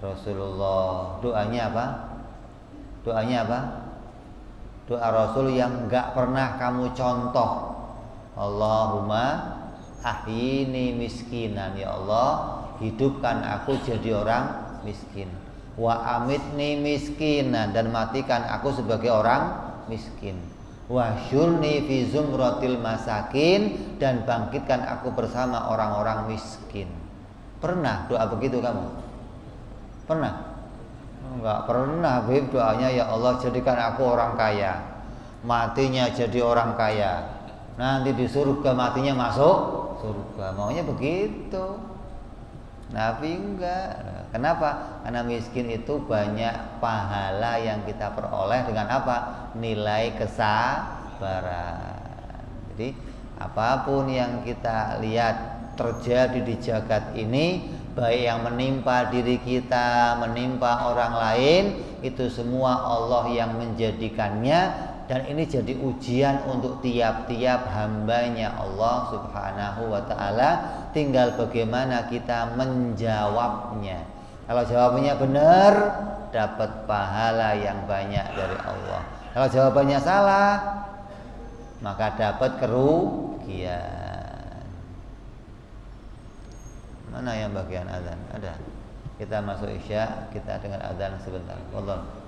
Rasulullah doanya apa? Doa Rasul yang enggak pernah kamu contoh. Allahumma ahyini miskinan, ya Allah, hidupkan aku jadi orang miskin. Wa amitni miskinan, dan matikan aku sebagai orang miskin. Wa syurni fi zumratil masakin, dan bangkitkan aku bersama orang-orang miskin. Pernah doa begitu kamu? Pernah? Enggak pernah, Habib. Doanya ya Allah jadikan aku orang kaya, matinya jadi orang kaya, nanti di surga matinya masuk surga. Maunya begitu. Nabi enggak. Kenapa? Karena miskin itu banyak pahala yang kita peroleh dengan apa? Nilai kesabaran. Jadi apapun yang kita lihat terjadi di jagat ini, baik yang menimpa diri kita, menimpa orang lain, itu semua Allah yang menjadikannya. Dan ini jadi ujian untuk tiap-tiap hambanya Allah Subhanahu wa ta'ala. Tinggal bagaimana kita menjawabnya. Kalau jawabannya benar, dapat pahala yang banyak dari Allah. Kalau jawabannya salah, maka dapat kerugian. Mana yang bagian azan? Ada. Kita masuk Isya, kita dengar azan sebentar. Wallah.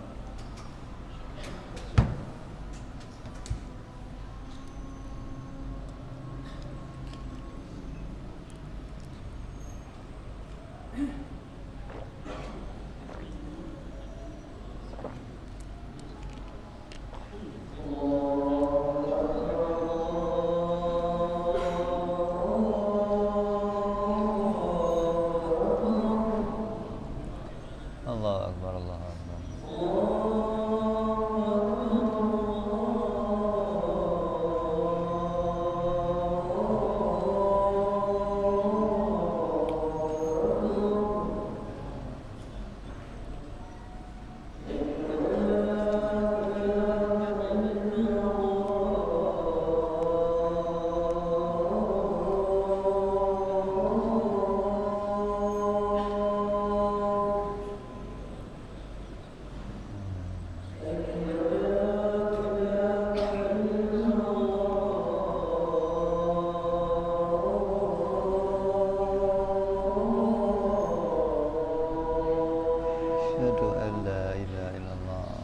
Asyhadu an la ilaha illallah.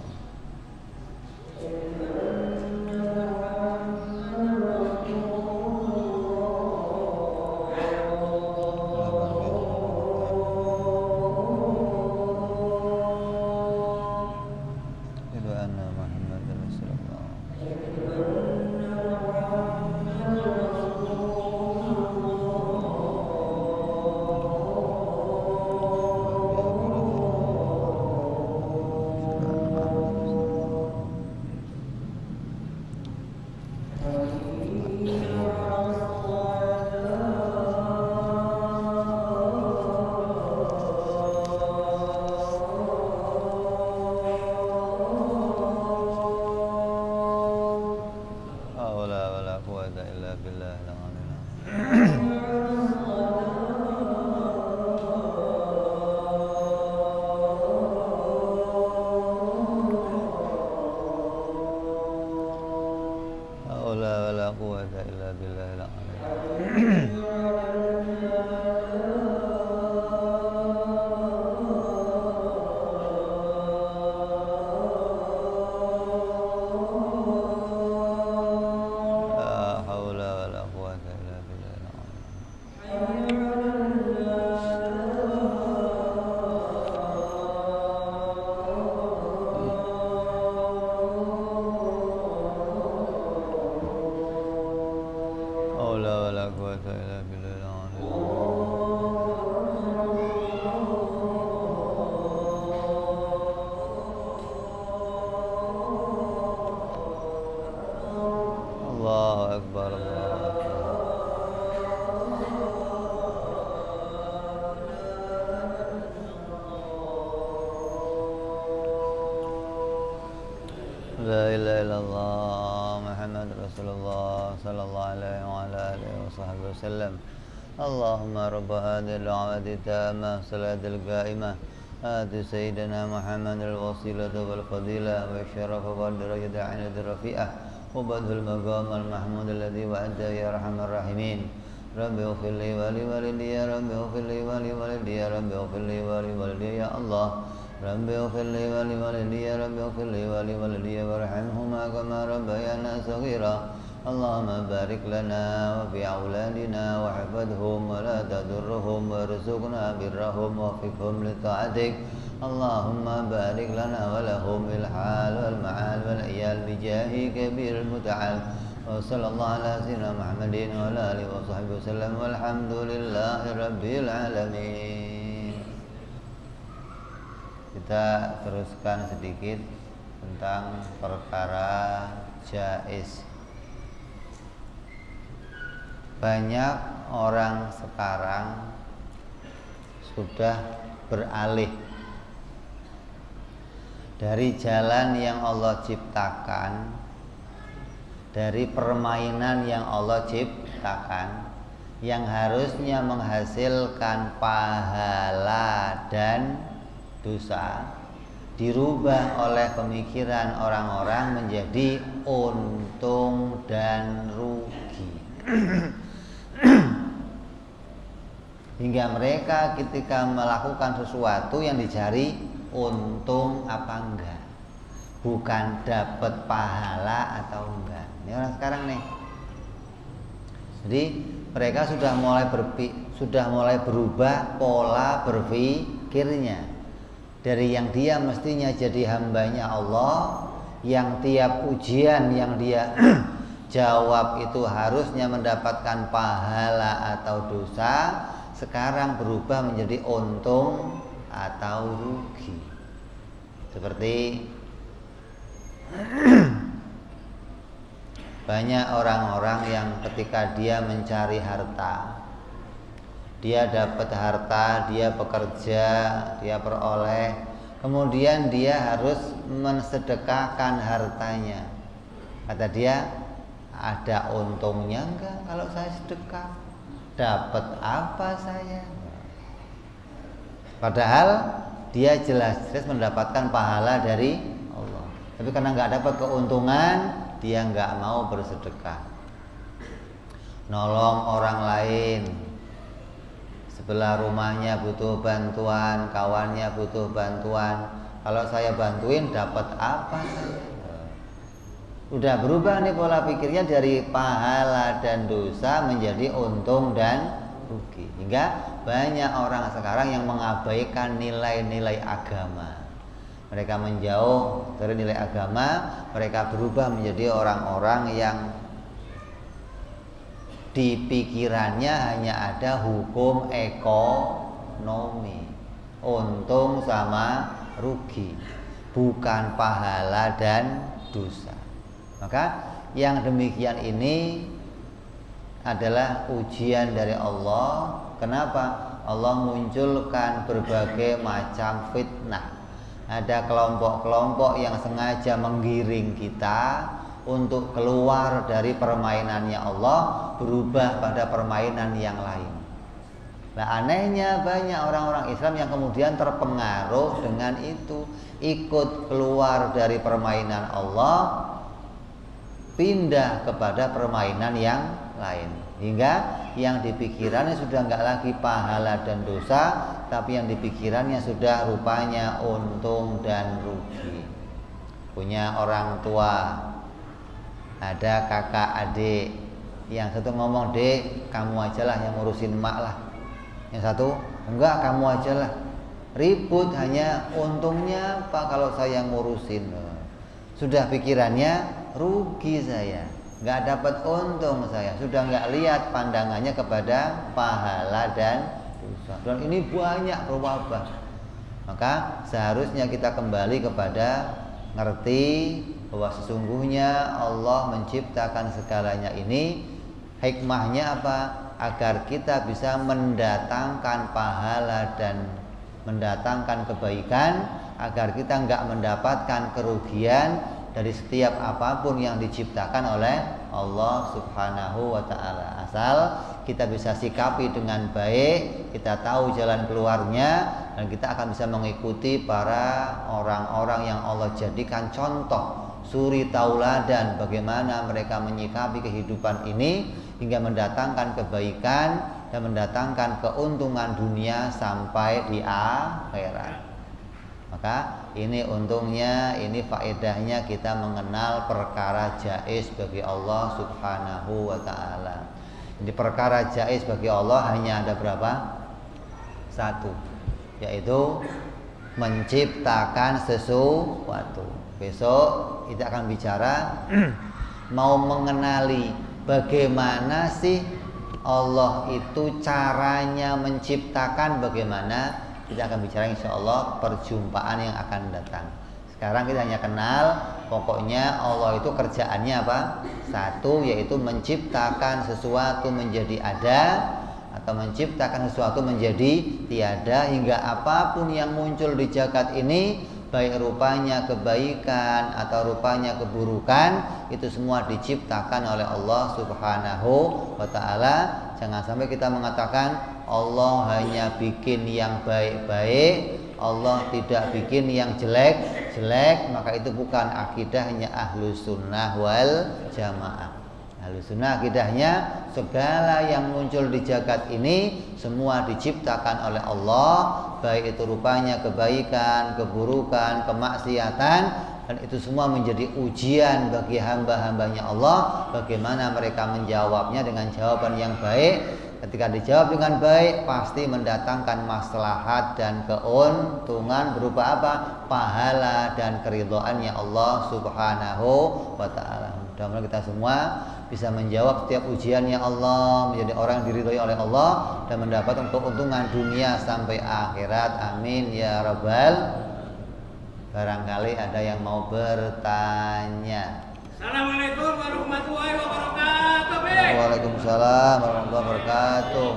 Asyhadu anna Muhammadar Rasulullah. La ilaha illallah Muhammad Rasulullah sallallahu alaihi wa ala alihi wa sahbihi wasallam. Allahumma rabba hadhihi al-da'wati tammah salatul qa'imah ati sayyidina Muhammad al-wasilata wal fadilah wa syarafa wal darajata 'inda rafi'ah wa badhul maqam al-mahmud alladhi wa'ada ya arhamar rahimin. Rabbi ighfir li wa li walidi ya Rabbi ighfir li wa li walidi ya Rabbi ighfir li wa li walidi ya Allah. Rabbi ighfir li wa li walidi ya Rabbi ighfir li wa li walidi warhamhuma kama rabbayana saghira. Allahumma barik lana wa fi auladina wa hifadhum wa la tadurruhum warzuqna birrahum wa fiqhum li ta'atik. Allahumma barik lana wa lahum bil hal wal ma'al wal iyal bi jahi kabiril muta'al. Wa sallallahu ala sayyidina Muhammadin wa ala alihi wa sahbihi wasallam walhamdulillahi rabbil alamin. Kita teruskan sedikit tentang perkara jaiz. Banyak orang sekarang sudah beralih dari jalan yang Allah ciptakan, dari permainan yang Allah ciptakan, yang harusnya menghasilkan pahala dan dosa, dirubah oleh pemikiran orang-orang menjadi untung dan rugi. Hingga mereka ketika melakukan sesuatu yang dicari untung apa enggak, bukan dapat pahala atau enggak. Ini orang sekarang nih. Jadi mereka sudah mulai berubah pola berpikirnya. Dari yang dia mestinya jadi hambanya Allah, yang tiap ujian yang dia jawab itu harusnya mendapatkan pahala atau dosa, sekarang berubah menjadi untung atau rugi. Seperti banyak orang-orang yang ketika dia mencari harta, dia dapat harta, dia bekerja, dia peroleh, kemudian dia harus mensedekahkan hartanya. Kata dia, ada untungnya enggak kalau saya sedekah? Dapat apa saya? Padahal dia jelas-jelas mendapatkan pahala dari Allah, tapi karena enggak dapat keuntungan, dia enggak mau bersedekah. Nolong orang lain, sebelah rumahnya butuh bantuan, kawannya butuh bantuan. Kalau saya bantuin dapat apa saya? Udah berubah nih pola pikirnya dari pahala dan dosa menjadi untung dan rugi. Hingga banyak orang sekarang yang mengabaikan nilai-nilai agama. Mereka menjauh dari nilai agama, mereka berubah menjadi orang-orang yang di pikirannya hanya ada hukum ekonomi, untung sama rugi, bukan pahala dan dosa. Maka yang demikian ini adalah ujian dari Allah. Kenapa? Allah munculkan berbagai macam fitnah. Ada kelompok-kelompok yang sengaja menggiring kita untuk keluar dari permainannya Allah, berubah pada permainan yang lain. Nah, anehnya banyak orang-orang Islam yang kemudian terpengaruh dengan itu, ikut keluar dari permainan Allah, pindah kepada permainan yang lain. Hingga yang dipikirannya sudah nggak lagi pahala dan dosa, tapi yang dipikirannya sudah rupanya untung dan rugi. Punya orang tua, ada kakak adik, yang satu ngomong, "Dek, kamu aja lah yang ngurusin emak lah." Yang satu, "Enggak, kamu aja lah." Ribut, hanya untungnya apa kalau saya ngurusin. Sudah pikirannya rugi saya, nggak dapat untung saya, sudah nggak lihat pandangannya kepada pahala dan dosa. Dan ini banyak berwabah. Maka seharusnya kita kembali kepada ngerti bahwa sesungguhnya Allah menciptakan segalanya ini, hikmahnya apa? Agar kita bisa mendatangkan pahala dan mendatangkan kebaikan, agar kita nggak mendapatkan kerugian dari setiap apapun yang diciptakan oleh Allah Subhanahu wa ta'ala. Asal kita bisa sikapi dengan baik, kita tahu jalan keluarnya, dan kita akan bisa mengikuti para orang-orang yang Allah jadikan contoh, suri tauladan bagaimana mereka menyikapi kehidupan ini hingga mendatangkan kebaikan dan mendatangkan keuntungan dunia sampai di akhirat. Maka ini untungnya, ini faedahnya kita mengenal perkara jaiz bagi Allah Subhanahu wa ta'ala. Jadi perkara jaiz bagi Allah hanya ada berapa? Satu, yaitu menciptakan sesuatu. Besok kita akan bicara mau mengenali bagaimana sih Allah itu caranya menciptakan, bagaimana. Kita akan bicara insya Allah perjumpaan yang akan datang. Sekarang kita hanya kenal, pokoknya Allah itu kerjaannya apa? Satu, yaitu menciptakan sesuatu menjadi ada, atau menciptakan sesuatu menjadi tiada, hingga apapun yang muncul di jagat ini, baik rupanya kebaikan atau rupanya keburukan, itu semua diciptakan oleh Allah Subhanahu wa ta'ala. Jangan sampai kita mengatakan Allah hanya bikin yang baik-baik, Allah tidak bikin yang jelek-jelek, maka itu bukan akidahnya Ahlus Sunnah wal Jamaah. Ahlus Sunnah akidahnya segala yang muncul di jagat ini semua diciptakan oleh Allah, baik itu rupanya kebaikan, keburukan, kemaksiatan, dan itu semua menjadi ujian bagi hamba-hambanya Allah, bagaimana mereka menjawabnya dengan jawaban yang baik. Ketika dijawab dengan baik, pasti mendatangkan maslahat dan keuntungan berupa apa? Pahala dan keridhaannya Allah Subhanahu wa ta'ala. Mudah-mudahan kita semua bisa menjawab setiap ujiannya Allah, menjadi orang yang diridhoi oleh Allah dan mendapatkan keuntungan dunia sampai akhirat. Amin ya rabbal. Barangkali ada yang mau bertanya. Assalamualaikum warahmatullahi wabarakatuh. Waalaikumsalam warahmatullahi wabarakatuh.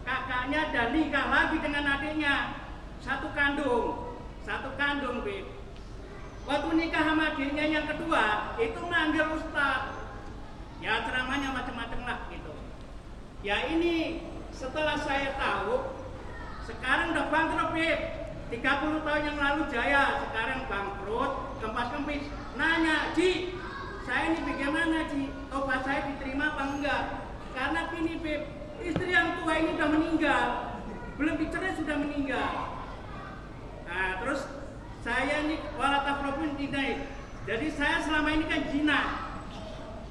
Kakaknya dan nikah lagi dengan adiknya, satu kandung, Bib. Waktu nikah sama adiknya yang kedua, itu manggil ustaz. Ya ceramahnya macam-macam lah gitu. Ya ini setelah saya tahu, sekarang udah bangkrut Bib. 30 tahun yang lalu jaya, sekarang bangkrut, kempis. Nanya, Ji, saya ini bagaimana Ji? Tobat saya diterima apa enggak? Karena gini Bib, istri yang tua ini udah meninggal, belum dicerai sudah meninggal. Nah terus saya ini walatafrobun tidak. Jadi saya selama ini kan zina,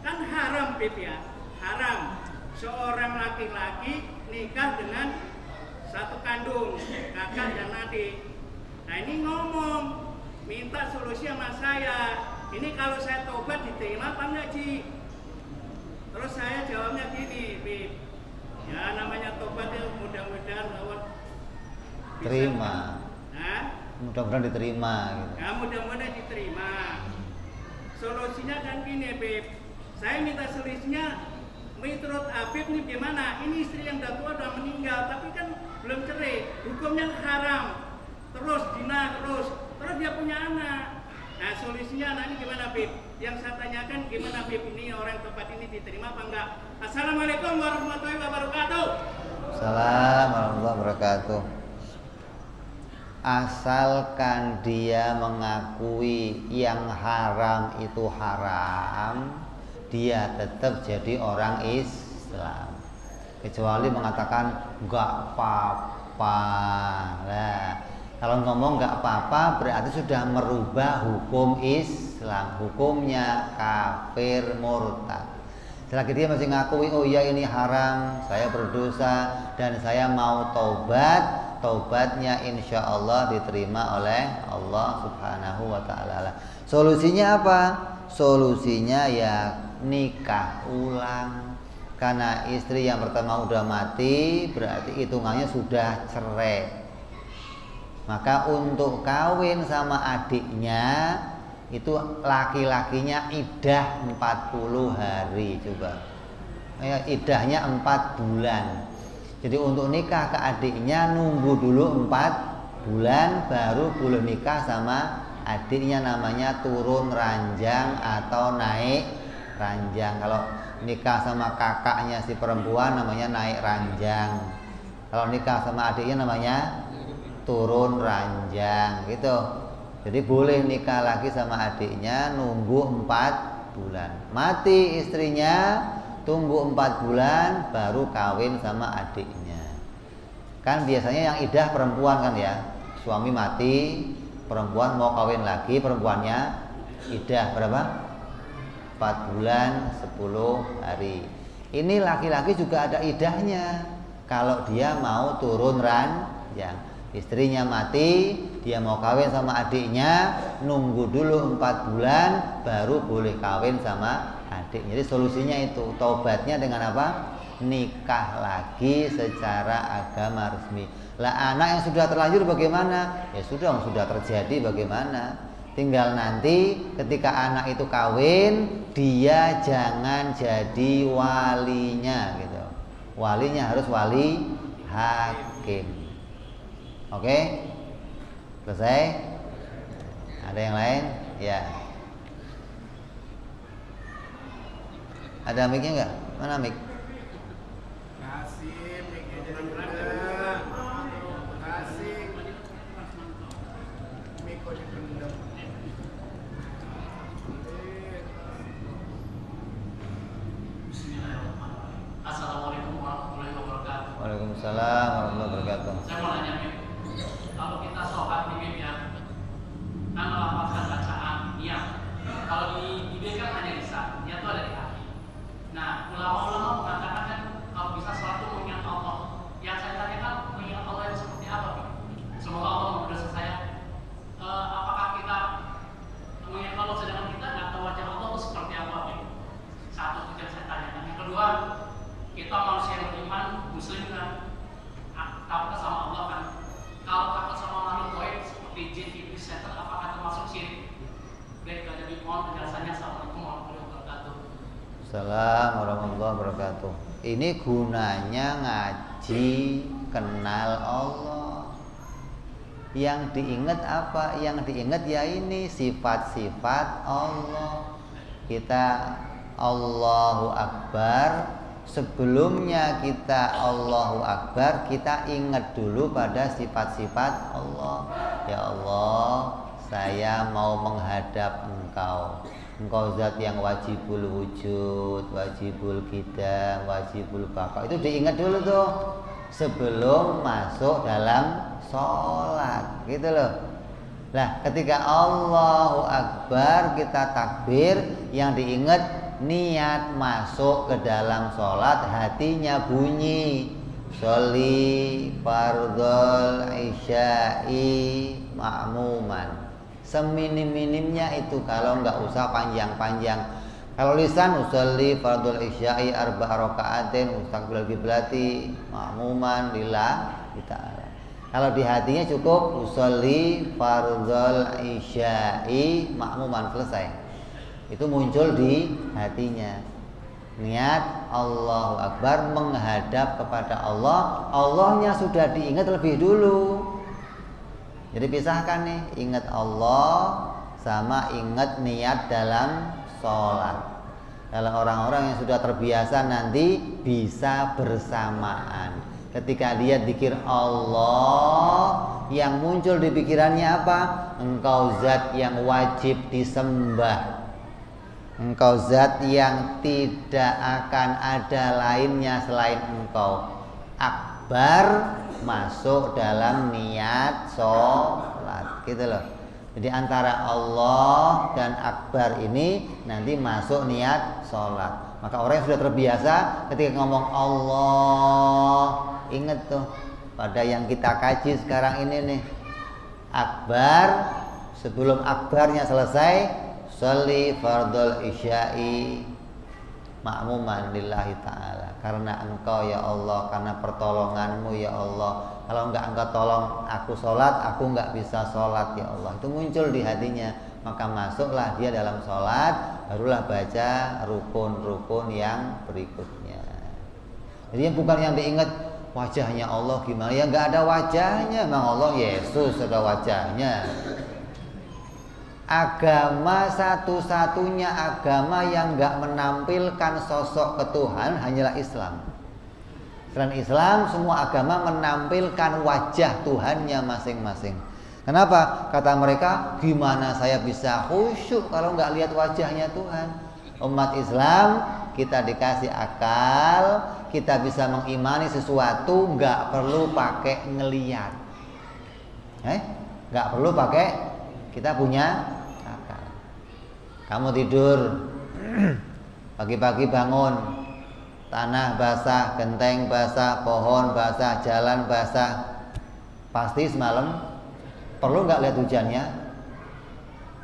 kan haram Bib ya, haram. Seorang laki-laki nikah dengan satu kandung, kakak dan adik. Nah ini ngomong, minta solusi sama saya. Ini kalau saya tobat diterima apa enggak Ji? Terus saya jawabnya gini, Bib. Ya namanya tobat ya mudah-mudahan Allah terima. Nah, Mudah-mudahan diterima gitu. ya mudah-mudahan diterima. Solusinya kan gini Bib. Saya minta solusinya menurut Habib nih gimana? Ini istri yang udah tua udah meninggal, tapi kan belum cerai, hukumnya haram. Terus zina terus dia punya anak. Nah solusinya anak ini gimana Bib? Yang saya tanyakan gimana Bib, ini orang tempat ini diterima apa enggak? Assalamualaikum warahmatullahi wabarakatuh. Assalamualaikum warahmatullahi wabarakatuh. Asalkan dia mengakui yang haram itu haram, dia tetap jadi orang Islam. Kecuali mengatakan enggak apa-apa. Nah, kalau ngomong enggak apa-apa berarti sudah merubah hukum Islam. Hukumnya kafir murtad. Selagi dia masih ngakui, oh iya ini haram, saya berdosa dan saya mau tobat, tobatnya insya Allah diterima oleh Allah Subhanahu wa ta'ala. Solusinya apa? Solusinya ya nikah ulang. Karena istri yang pertama udah mati, berarti hitungannya sudah cerai. Maka untuk kawin sama adiknya itu laki-lakinya iddah 40 hari coba. Ya, iddahnya 4 bulan. Jadi untuk nikah ke adiknya nunggu dulu 4 bulan baru boleh nikah sama adiknya, namanya turun ranjang atau naik ranjang. Kalau nikah sama kakaknya si perempuan namanya naik ranjang. Kalau nikah sama adiknya namanya turun ranjang gitu. Jadi boleh nikah lagi sama adiknya nunggu 4 bulan. Mati istrinya, tunggu 4 bulan baru kawin sama adiknya. Kan biasanya yang iddah perempuan kan ya. Suami mati, perempuan mau kawin lagi, perempuannya iddah berapa? 4 bulan 10 hari. Ini laki-laki juga ada iddahnya. Kalau dia mau turun ranjang. Istrinya mati, dia mau kawin sama adiknya, nunggu dulu 4 bulan baru boleh kawin sama adiknya. Jadi solusinya itu, taubatnya dengan apa? Nikah lagi secara agama resmi. Lah anak yang sudah terlanjur bagaimana? Ya sudah terjadi bagaimana? Tinggal nanti ketika anak itu kawin, dia jangan jadi walinya gitu. Walinya harus wali hakim. Oke? Selesai? Ada yang lain? Ya. Ada mic-nya enggak? Mana mic? Kasih mic-nya jadi benar. Kasih mic kok dipendam. Assalamualaikum warahmatullahi wabarakatuh. Waalaikumsalam warahmatullahi wabarakatuh. Saya mau nanya, Bib. Kalau kita sholat di Bib ya, kan melafalkan bacaan niat. Kalau di Bib kan hanya lisan, niat itu ada di hati. Nah, ulama-ulama mengatakan kan kalau bisa sholat itu mengingat Allah. Yang saya tanyakan mengingat Allah itu seperti apa, Bib? Semoga Allah memberdosa saya. Apakah kita mengingat Allah sedangkan kita nggak tahu wajah Allah itu seperti apa, Bib? Satu itu yang saya tanyakan. Yang kedua, kita manusia yang beriman, muslim kan, takut sama Allah kan. Kalau takut sama makhluk gaib seperti jin, iblis, setan, apakah termasuk syirik? Baik, ada mohon penjelasannya. Assalamualaikum warahmatullahi wabarakatuh. Assalamualaikum warahmatullahi wabarakatuh. Ini gunanya ngaji kenal Allah. Yang diingat apa? Yang diingat ya ini sifat-sifat Allah. Kita Allahu Akbar, sebelumnya kita Allahu Akbar, kita ingat dulu pada sifat-sifat Allah. Ya Allah, saya mau menghadap Engkau. Engkau zat yang wajibul wujud, wajibul qidam, wajibul baqa. Itu diingat dulu tuh sebelum masuk dalam sholat, gitu loh. Nah, ketika Allahu Akbar kita takbir, yang diingat niat masuk ke dalam sholat, hatinya bunyi sholli fardhol isya'i ma'muman. Seminim-minimnya itu, kalau nggak usah panjang-panjang. Kalau lisan usolli fardhul isya'i arba'a raka'atin mustaqbil qiblati ma'muman lillahi ta'ala. Kalau di hatinya cukup usolli fardhul isya'i ma'muman, selesai. Itu muncul di hatinya. Niat Allahu Akbar menghadap kepada Allah. Allahnya sudah diingat lebih dulu. Jadi pisahkan nih, ingat Allah sama ingat niat dalam sholat. Kalau orang-orang yang sudah terbiasa nanti bisa bersamaan. Ketika dia zikir Allah, yang muncul di pikirannya apa? Engkau zat yang wajib disembah. Engkau zat yang tidak akan ada lainnya selain Engkau. Akbar masuk dalam niat sholat, gitu loh. Jadi antara Allah dan Akbar ini nanti masuk niat sholat. Maka orang yang sudah terbiasa ketika ngomong Allah, ingat tuh pada yang kita kaji sekarang ini nih, Akbar, sebelum Akbarnya selesai, sholli fardhul isya'i ma'muman lillahi ta'ala. Karena Engkau ya Allah, karena pertolonganmu ya Allah. Kalau enggak Engkau tolong aku sholat, aku enggak bisa sholat ya Allah. Itu muncul di hatinya. Maka masuklah dia dalam sholat, barulah baca rukun-rukun yang berikutnya. Jadi bukan yang diingat wajahnya Allah gimana, ya enggak ada wajahnya. Memang Allah Yesus ada wajahnya. Agama satu-satunya agama yang enggak menampilkan sosok ketuhan hanyalah Islam. Selain Islam, semua agama menampilkan wajah Tuhannya masing-masing. Kenapa? Kata mereka, gimana saya bisa khusyuk kalau enggak lihat wajahnya Tuhan? Umat Islam, kita dikasih akal, kita bisa mengimani sesuatu, enggak perlu pakai ngeliat. Enggak perlu pakai, kita punya kamu tidur, pagi-pagi bangun, tanah basah, genteng basah, pohon basah, jalan basah. Pasti semalam perlu nggak lihat hujannya?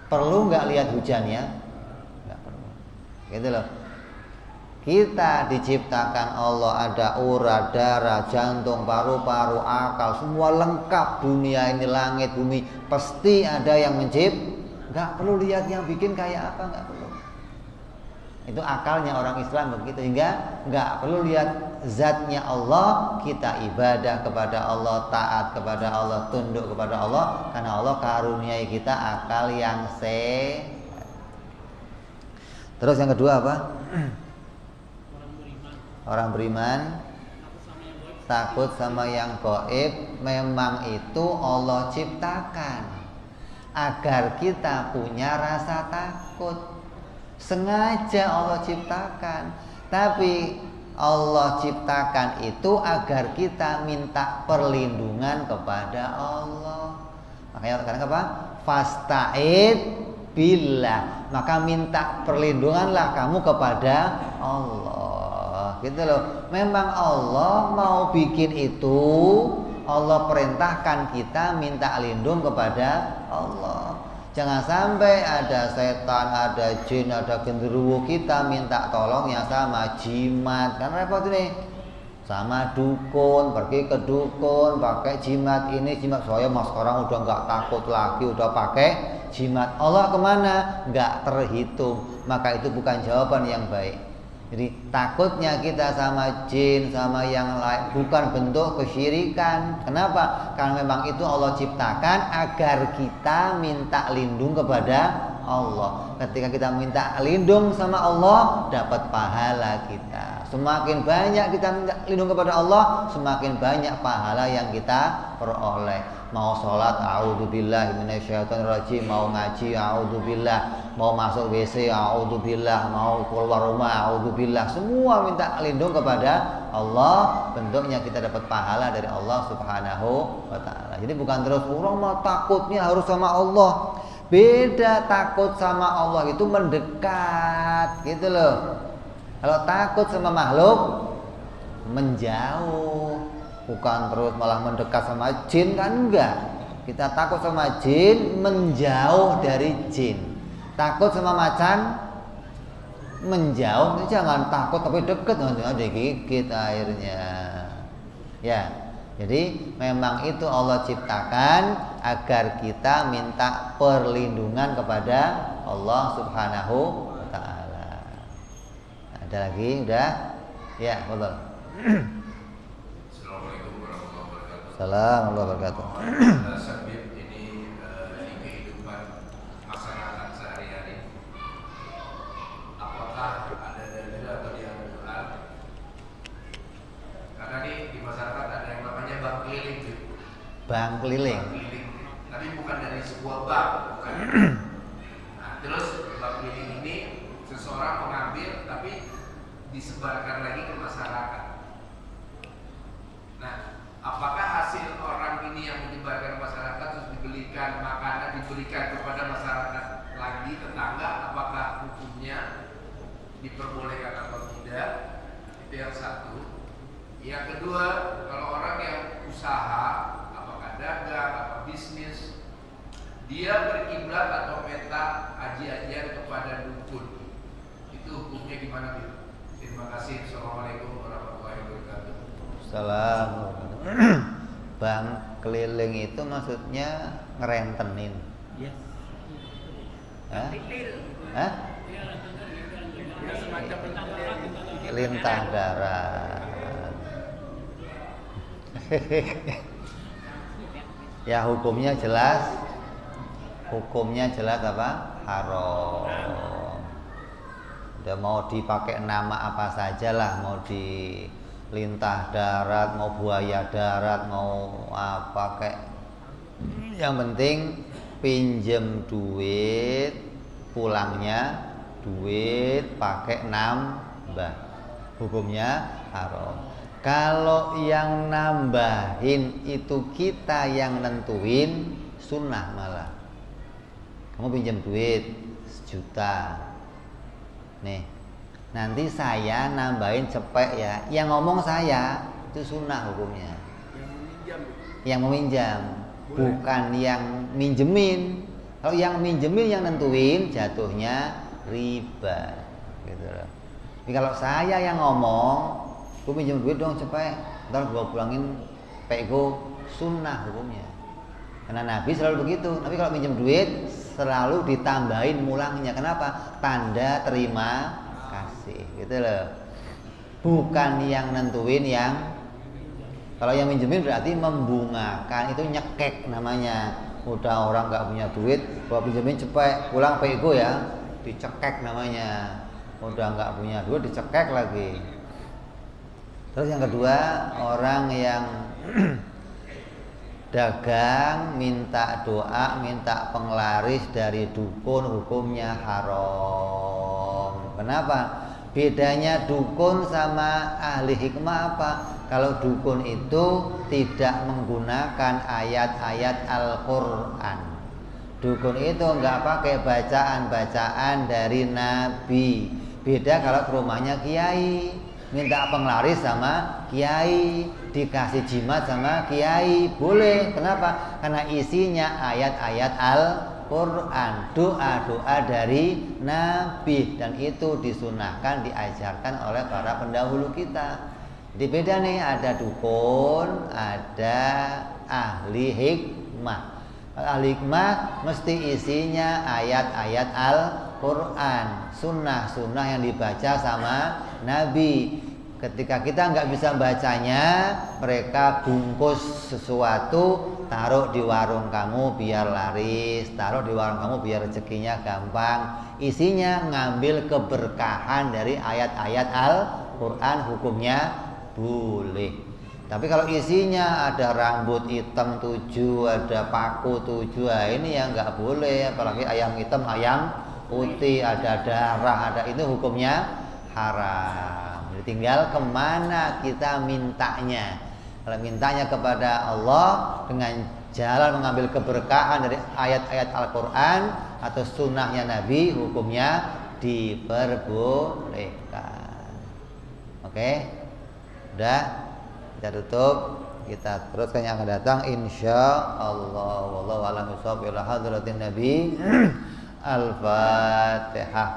Perlu nggak lihat hujannya? Nggak perlu. Gitu loh. Kita diciptakan Allah, ada urat, darah, jantung, paru-paru, akal, semua lengkap. Dunia ini, langit, bumi, pasti ada yang menciptakan. Nggak perlu lihat yang bikin kayak apa, nggak perlu. Itu akalnya orang Islam begitu, hingga nggak perlu lihat zatnya Allah. Kita ibadah kepada Allah, taat kepada Allah, tunduk kepada Allah, karena Allah karuniai kita akal yang sehat. Terus yang kedua apa? Orang beriman takut sama yang gaib. Memang itu Allah ciptakan agar kita punya rasa takut. Sengaja Allah ciptakan. Tapi Allah ciptakan itu agar kita minta perlindungan kepada Allah. Makanya kadang apa? Fasta'id billah. Maka minta perlindunganlah kamu kepada Allah. Gitu loh. Memang Allah mau bikin itu, Allah perintahkan kita minta lindung kepada Allah. Jangan sampai ada setan, ada jin, ada genderuwo, kita minta tolong yang sama jimat. Kan repot ini. Sama dukun, pergi ke dukun, pakai jimat ini, jimat. Saya mas sekarang udah nggak takut lagi, udah pakai jimat. Allah kemana? Nggak terhitung. Maka itu bukan jawaban yang baik. Jadi takutnya kita sama jin, sama yang lain bukan bentuk kesyirikan. Kenapa? Karena memang itu Allah ciptakan agar kita minta lindung kepada Allah. Ketika kita minta lindung sama Allah, dapat pahala kita. Semakin banyak kita minta lindung kepada Allah, semakin banyak pahala yang kita peroleh. Mau sholat, a'udzubillahi minasyaitonirrajim. Mau ngaji, a'udzubillah. Mau masuk WC, a'udzubillah. Mau keluar rumah, a'udzubillah. Semua minta lindung kepada Allah. Bentuknya kita dapat pahala dari Allah Subhanahu wa ta'ala. Jadi bukan terus orang mau takutnya harus sama Allah. Beda, takut sama Allah itu mendekat gitu loh. Kalau takut sama makhluk menjauh, bukan terus malah mendekat sama jin, kan enggak. Kita takut sama jin, menjauh dari jin. Takut sama macan, menjauh. Jangan takut tapi dekat, jangan digigit akhirnya. Ya. Jadi memang itu Allah ciptakan agar kita minta perlindungan kepada Allah Subhanahu wa ta'ala. Ada lagi? Udah? Ya, betul. Assalamualaikum warahmatullahi wabarakatuh. Assalamualaikum warahmatullahi wabarakatuh. Sabib ini di kehidupan masyarakat sehari-hari, apakah ada dalil atau di Al-Quran? Karena di masyarakat ada yang namanya bank keliling, gitu. Bank keliling. Bank keliling, tapi bukan dari sebuah bank, bukan. Nah, terus bank keliling ini seseorang mengambil tapi disebarkan lagi ke masyarakat. Nah, apakah hasil orang ini yang menyebarkan masyarakat terus dibelikan makanan, diberikan kepada masyarakat lagi tetangga, apakah hukumnya diperbolehkan atau tidak? Itu yang satu. Yang kedua, kalau orang yang usaha, apakah dagang, apa bisnis, dia berkiblat atau minta aji-ajian kepada dukun, itu hukumnya gimana, Bil? Terima kasih. Assalamualaikum warahmatullahi wabarakatuh. Salam. Bank keliling itu maksudnya ngerentenin. Yes. Hah? Titil. Hah? Ya semacam Lintah darat. Ya hukumnya jelas. Hukumnya jelas apa? Haram. Udah mau dipakai nama apa saja lah, mau di lintah darat, mau buaya darat, mau apa kayak. Yang penting pinjem duit, pulangnya duit pakai nambah. Hukumnya haram. Kalau yang nambahin itu kita yang nentuin, sunnah malah. Kamu pinjam duit 1 juta. Nih, nanti saya nambahin cepek ya. Yang ngomong saya, itu sunnah hukumnya. Yang meminjam, bukan yang minjemin. Kalau yang minjemin yang nentuin, jatuhnya riba. Gitu loh. Tapi kalau saya yang ngomong, gue pinjam duit dong cepet, ntar gue pulangin pego, sunnah hukumnya. Karena Nabi selalu begitu. Nabi kalau pinjam duit selalu ditambahin mulangnya. Kenapa? Tanda terima kasih, gitu loh. Bukan yang nentuin yang. Kalau yang minjemin berarti membungakan, itu nyekek namanya. Udah orang nggak punya duit, gua pinjemin cepet, pulang pego ya, dicekek namanya. Udah nggak punya duit dicekek lagi. Terus yang kedua, orang yang dagang minta doa, minta penglaris dari dukun, hukumnya haram. Kenapa? Bedanya dukun sama ahli hikmah apa? Kalau dukun itu tidak menggunakan ayat-ayat Al-Quran. Dukun itu nggak pakai bacaan-bacaan dari Nabi. Beda kalau ke rumahnya kiai, minta penglaris sama kiai, dikasih jimat sama kiai, boleh. Kenapa? Karena isinya ayat-ayat Al-Quran, doa-doa dari Nabi, dan itu disunahkan, diajarkan oleh para pendahulu kita. Jadi beda nih, ada dukun, ada ahli hikmah. Ahli hikmah mesti isinya ayat-ayat Al-Quran, sunnah-sunnah yang dibaca sama Nabi. Ketika kita nggak bisa bacanya, mereka bungkus sesuatu, taruh di warung kamu biar laris, taruh di warung kamu biar rezekinya gampang. Isinya ngambil keberkahan dari ayat-ayat Al-Quran. Quran hukumnya boleh. Tapi kalau isinya ada rambut hitam 7, ada paku 7, ini yang nggak boleh. Apalagi ayam hitam, ayam putih, ada darah, ada, itu hukumnya haram. Jadi tinggal kemana kita mintanya. Kalau mintanya kepada Allah dengan jalan mengambil keberkahan dari ayat-ayat Al-Quran atau sunnahnya Nabi, hukumnya diperbolehkan. Oke, udah, kita tutup. Kita teruskan yang akan datang insya Allah. Wallahu a'lam bishawab. Ila hadratin Nabi. Al-Fatihah.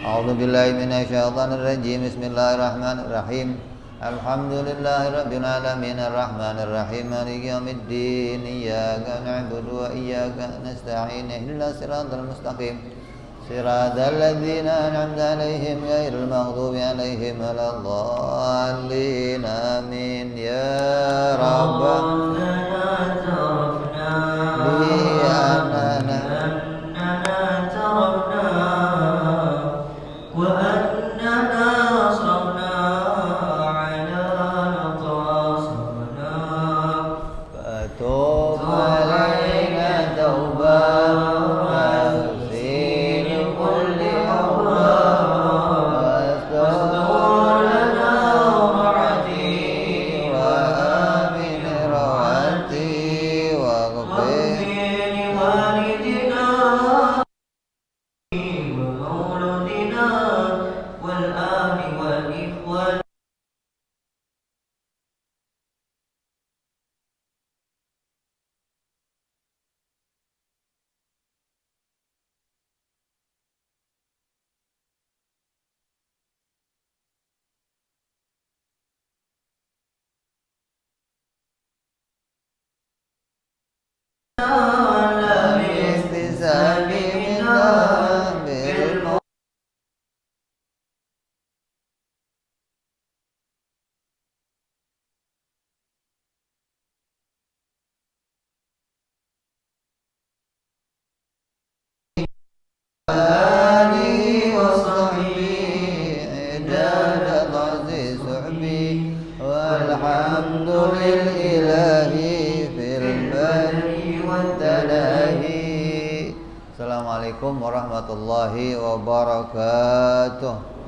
A'udzu billahi minasyaitonir rajim. Bismillahirrahmanirrahim. Alhamdulillahi rabbil alamin arrahmanir rahim maliki yaumiddin iyyaka na'budu wa iyyaka nasta'in ihdinas siratal mustaqim siratal ladzina an'amta 'alaihim ghairil maghdubi 'alaihim waladdallin amin ya rabbana Assalamualaikum warahmatullahi wabarakatuh.